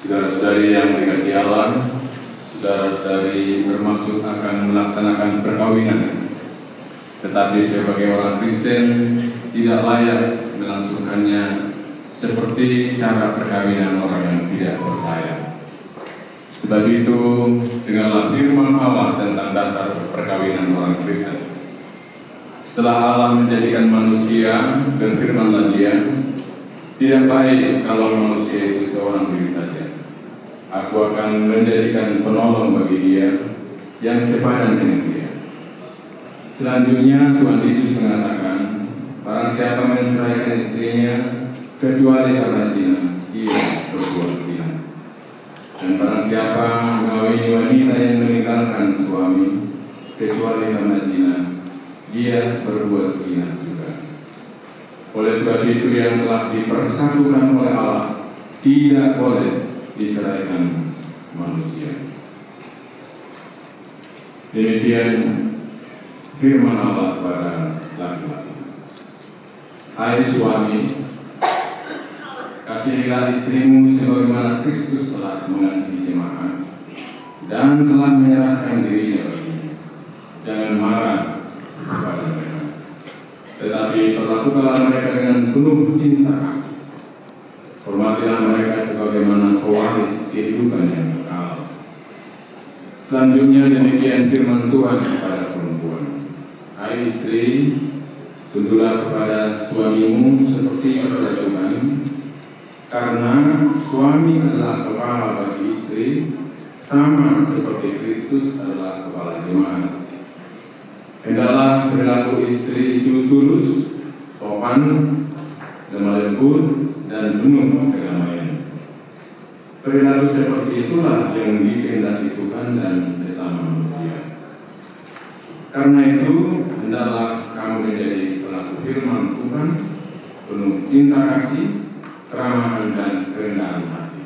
Saudara-saudari yang dikasihi Allah, saudara-saudari bermaksud akan melaksanakan perkawinan, tetapi sebagai orang Kristen tidak layak melangsungkannya seperti cara perkawinan orang yang tidak percaya. Sebab itu, dengarlah firman Allah tentang dasar perkawinan orang Kristen. Setelah Allah menjadikan manusia, berfirmanlah Dia, tidak baik kalau manusia itu seorang diri saja. Aku akan menjadikan penolong bagi dia yang sepadan dengan dia. Selanjutnya Tuhan Yesus mengatakan, barang siapa menceraikan istrinya kecuali karena zina, ia berbuat zina. Dan barang siapa mengawini wanita yang meninggalkan suami kecuali karena zina, dia berbuat zina juga. Oleh sebab itu yang telah dipersatukan oleh Allah tidak boleh diceraikan manusia. Demikian firman Allah kepada laki-laki. Hai suami, kasihilah istrimu sebagaimana Kristus telah mengasihi jemaat dan telah menyerahkan dirinya baginya. Jangan marah kepada mereka, tetapi perlakukanlah mereka dengan penuh cinta kasih. Hormatilah mereka sebagaimana pewaris kehidupan yang kekal. Selanjutnya demikian firman Tuhan kepada perempuan. Hai istri, tunduklah kepada suamimu seperti kepada Tuhan, karena suami adalah kepala bagi istri, sama seperti Kristus adalah kepala jemaat. Hendaklah perilaku istri itu tulus, sopan, lemah lembut, dan penuh kedamaian. Perilaku seperti itulah yang dikehendaki Tuhan dan sesama manusia. Karena itu, hendaklah kamu menjadi pelaku firman Tuhan, penuh cinta kasih, keramahan dan kerendahan hati.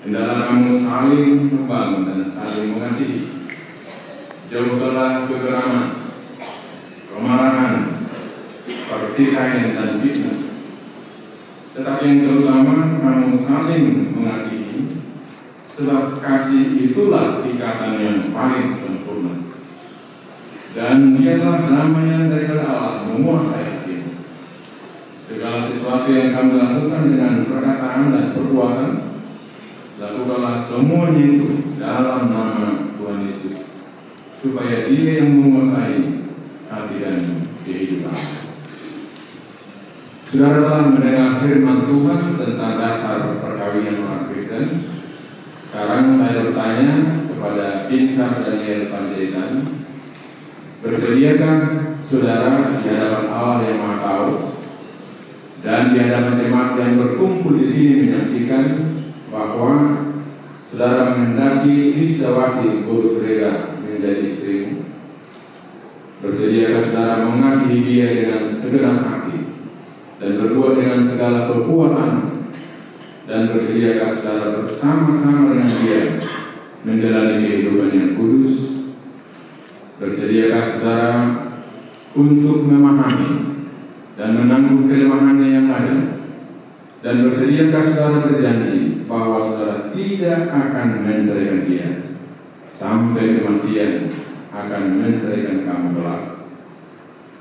Hendaklah kamu saling membangun dan saling mengasihi. Jauhkanlah kegeraman, kemarahan, pertikaian dan fitnah. Tetapi yang terutama kamu saling mengasihi sebab kasih itulah ikatan yang paling sempurna. Dan biarlah damai dari Allah menguasai hati. Segala sesuatu yang kamu lakukan dengan perkataan dan perbuatan, lakukanlah semuanya itu dalam nama Tuhan Yesus, supaya Dia yang menguasai hati dan kehidupan. Saudara telah mendengar firman Tuhan tentang dasar perkawinan orang Kristen. Sekarang saya bertanya kepada Binsar Daniel Panjaitan, bersediakah saudara di hadapan Allah yang Maha Tahu dan di hadapan jemaat yang berkumpul di sini menyaksikan bahwa saudara menghendaki Lisdawati Bodo Frega menjadi istrimu? Bersediakah saudara mengasihi dia dengan segenap hati dan berbuat dengan segala kekuatan, dan bersediakah saudara bersama-sama dengan dia menjalani kehidupan yang kudus? Bersediakah saudara untuk memahami dan menanggung kelemahannya yang ada? Dan bersediakah saudara berjanji bahwa saudara tidak akan menceraikan dia sampai kematian akan menceraikan kamu kelak?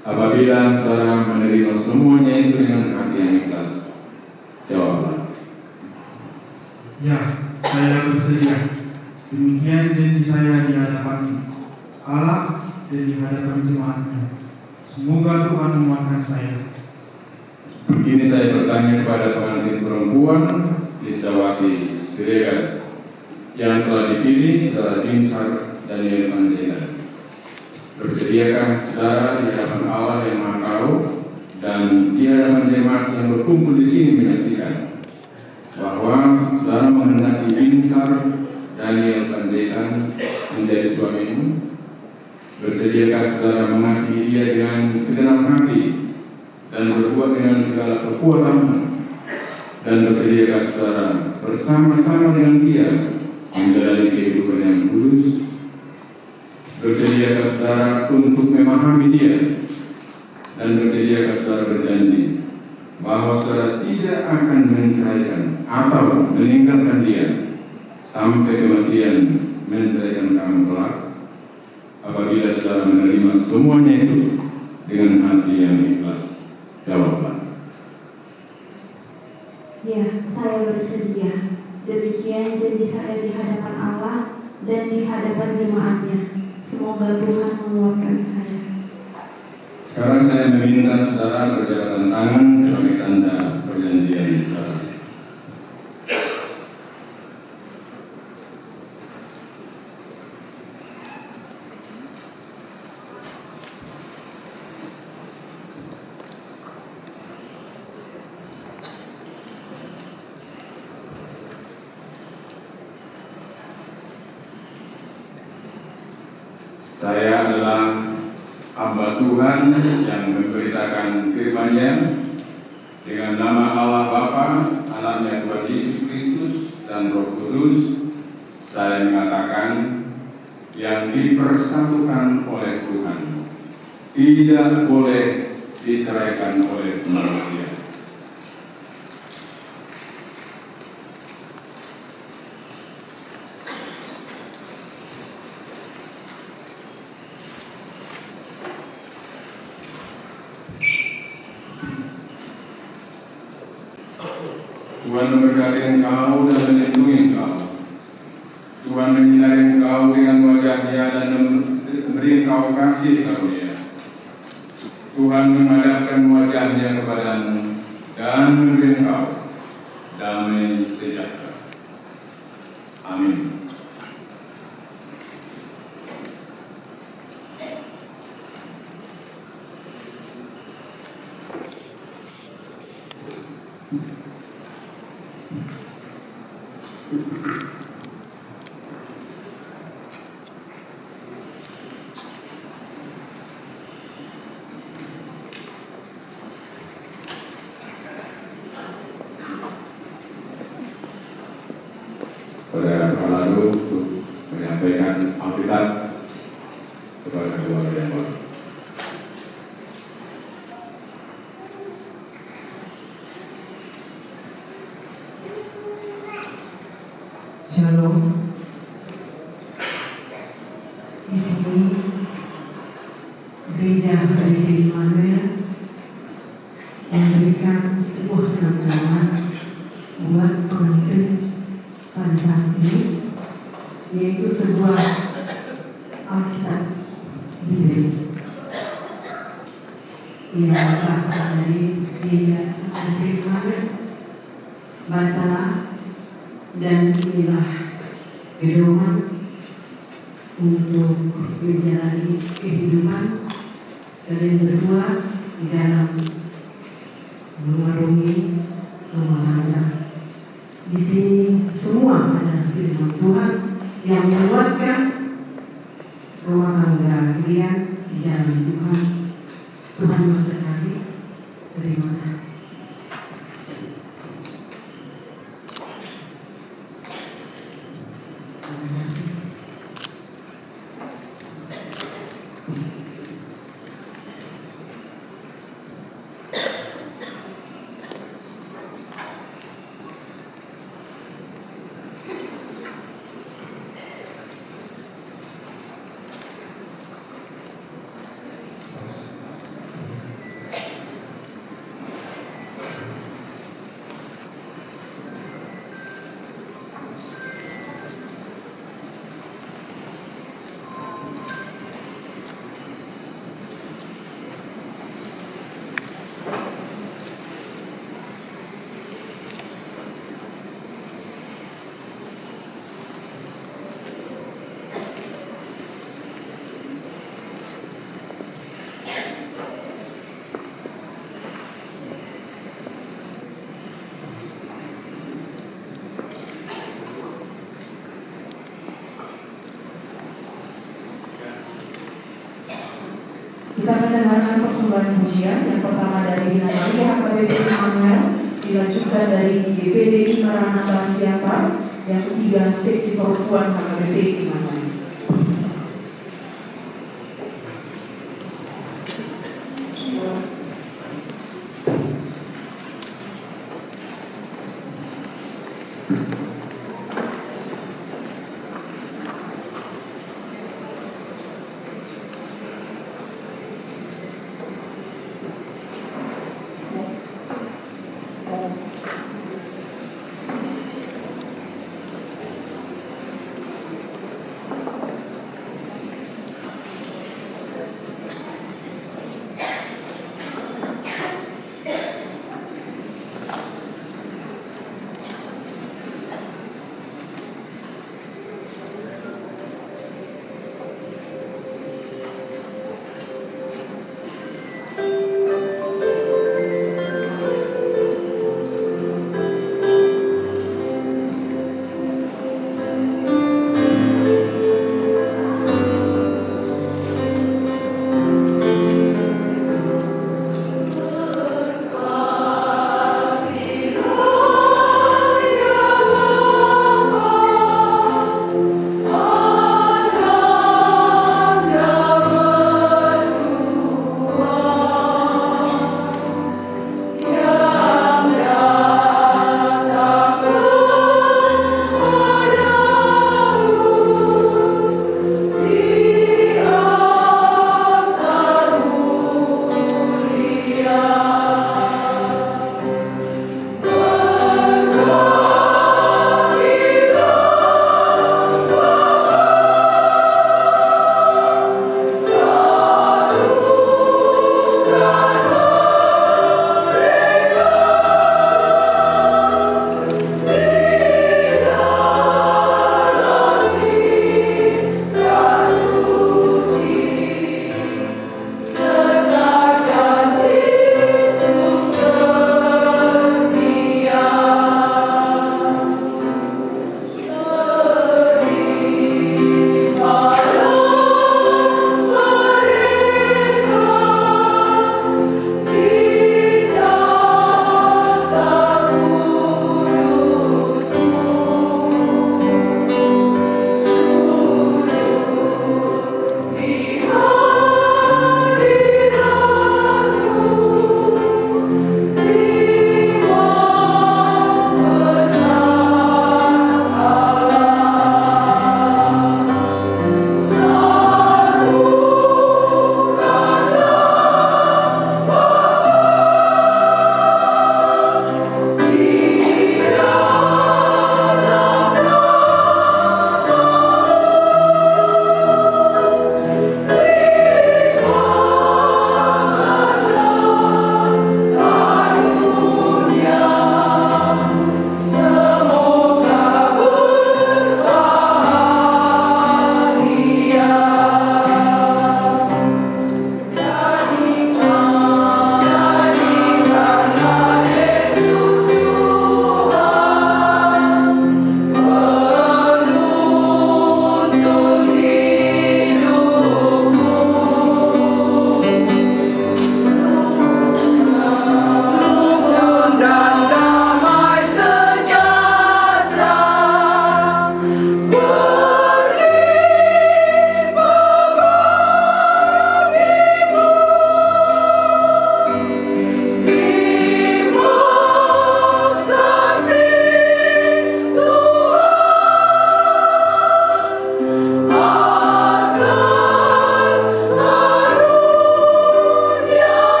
Apabila saudara menerima semuanya itu dengan hati yang ikhlas, jawablah. Ya, saya bersedia. Demikian janji saya di hadapan Allah dan di hadapan jemaatnya. Semoga Tuhan menguatkan saya. Ini saya bertanya kepada pengantin perempuan Lisdawati Siregar yang telah dipilih saudara Binsar Daniel Panjaitan. Bersediakah saudara di hadapan Allah yang Maha Tahu dan di hadapan jemaat yang berkumpul di sini menyaksikan bahwa saudara menghendaki Binsar Daniel Panjaitan menjadi suamimu? Bersediakah saudara mengasihi dia dengan segenap hati dan berbuat dengan segala kekuatanmu? Dan bersediakah saudara bersama-sama dengan dia menjalani kehidupan yang kudus? Bersediakah saudara untuk memahami dia? Dan bersediakah saudara berjanji bahwa saudara tidak akan menceraikan atau meninggalkan dia sampai kematian menceraikan kamu kelak? Apabila saudara menerima semuanya itu dengan hati yang ikhlas, jawablah. Ya, saya bersedia. Demikian janji saya di hadapan Allah dan di hadapan jemaatnya. Semoga Tuhan menguatkan saya. Sekarang saya meminta saudara berjalan tangan sebagai tanda perjanjian saudara. Saya adalah hamba Tuhan yang memberitakan firman-Nya dengan nama Allah Bapa, Anaknya Tuhan Yesus Kristus dan Roh Kudus. Saya mengatakan yang dipersatukan oleh Tuhan tidak boleh diceraikan oleh manusia. Tuhan memberkati engkau dan melindungi engkau. Tuhan menyinari engkau dengan wajah-Nya dan memberi engkau kasih karunia. Tuhan menghadapkan wajah-Nya kepadamu dan memberi engkau damai sejahtera. Amin. Saudara lalu untuk menyampaikan Alkitab kepada keluarga yang baru. Shalom. Di sini gereja Hari Immanuel memberikan sebuah penanggalan buat pengantin pada saat ini, yaitu sebuah Alkitab Bibli yang berasal dari gereja Hari Immanuel. Bacalah dan inilah pedoman untuk menjalani kehidupan kalian berdua di dalam mengarungi rumah tangga. Di sini semua adalah firman Tuhan yang menguatkan rumah tangga kalian di dalam Tuhan. Tuhan memberkati. Terima kasih. Kita akan dengarkan persembahan pujian yang pertama dari Bina Maria HKBP Immanuel, dilanjutkan dari DPD Maranatha Siantar, yang ketiga seksi perempuan HKBP Immanuel.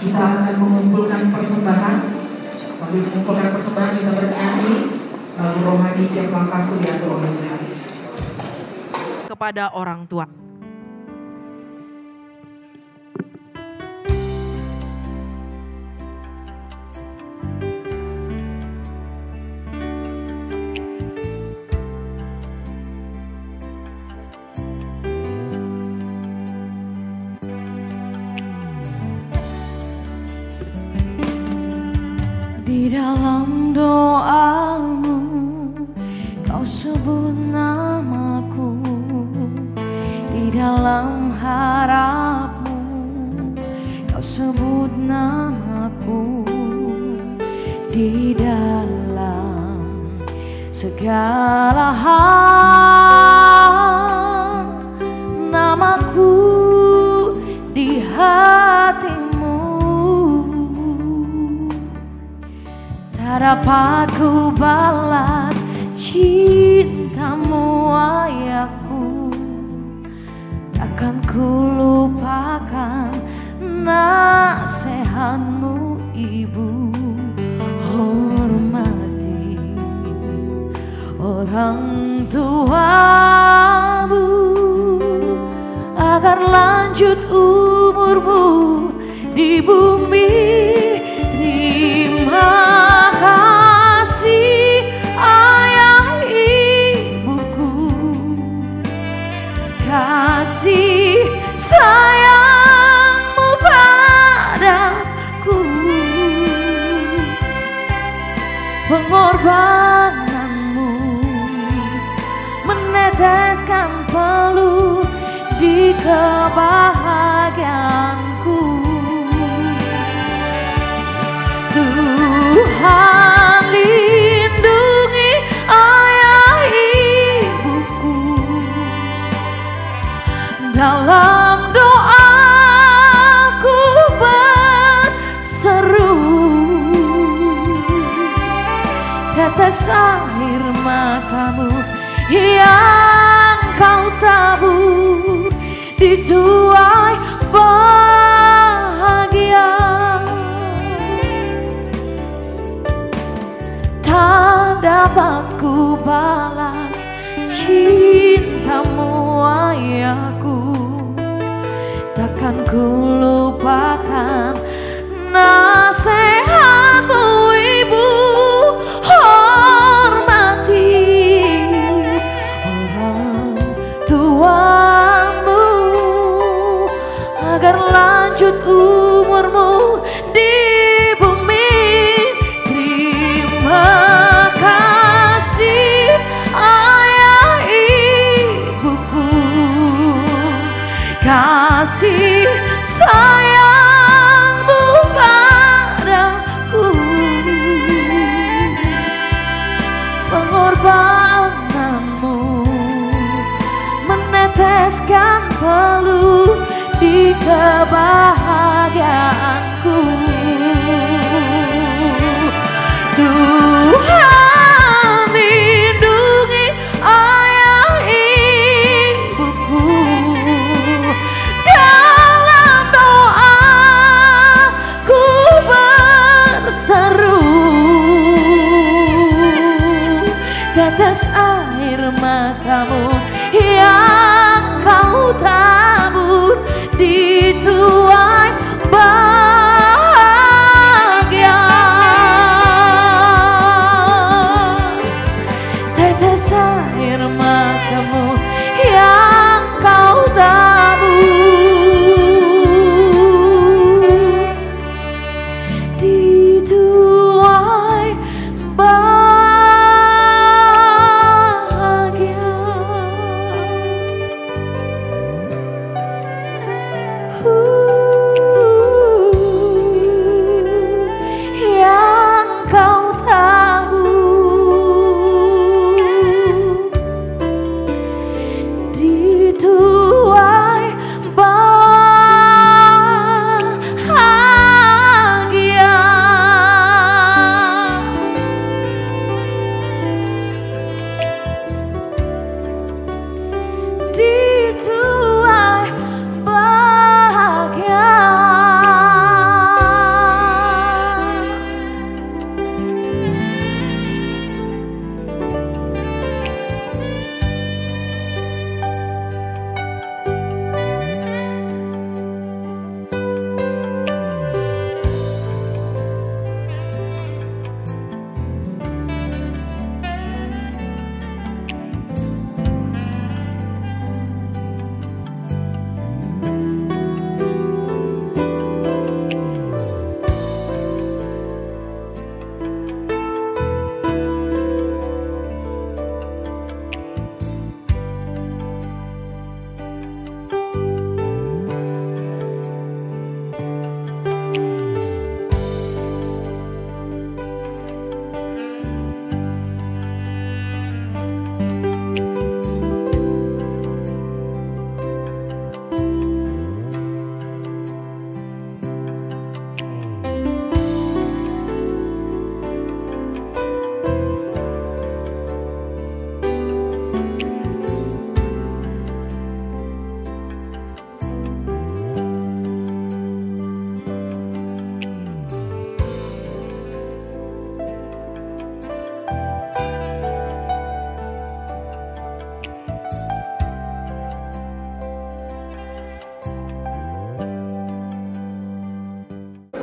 Kita akan mengumpulkan persembahan. Sambil mengumpulkan persembahan kita bernyanyi lagu rohani tiap langkahku diatur oleh Tuhan. Kepada orang tua. Di dalam doamu kau sebut namaku, di dalam harapmu kau sebut namaku, di dalam segala hal namaku di hatimu. Tak dapat ku balas cintamu ayahku, takkan ku lupakan nasihatmu ibu. Hormati orang tuamu agar lanjut umurmu di bumi. Terima kasih ayah ibuku, kasih sayangmu padaku, pengorbananmu meneteskan peluh di kebahagiaanku. Tuhan lindungi ayah ibuku, dalam doaku berseru, tetes air matamu yang kau tabur di tuai bahagia. Tak dapat ku balas cintamu ayahku, takkan ku lupakan nasihatmu ibu. Hormati orang tuamu agar lanjut umurmu di bumi. Terima kasih ayah ibuku, kasih sayang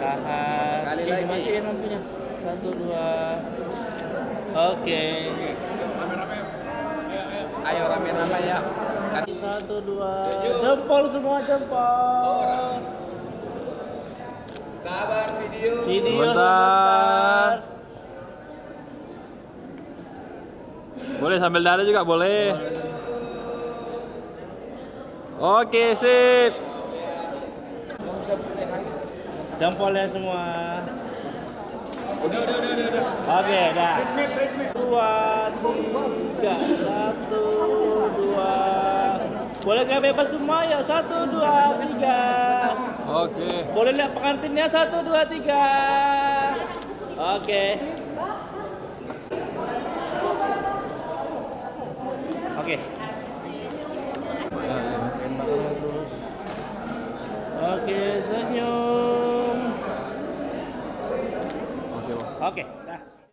Tahan. Sekali Ini lagi. matiin lampunya. 1, 2. Oke. Ayo rame-rame ya. 1, 2. Jempol semua jempol. Sabar video. Video Sebentar. sebentar. Boleh sambil dada juga boleh. Oke, sip. Jempolnya semua. Udah. Oke, dah. 2, 3. 1, 2. Boleh gak bebas semua ya? 1, 2, 3. Oke. Boleh lihat pengantinnya? 1, 2, 3. Oke. Oke. Oke, senyum. Oke, dah.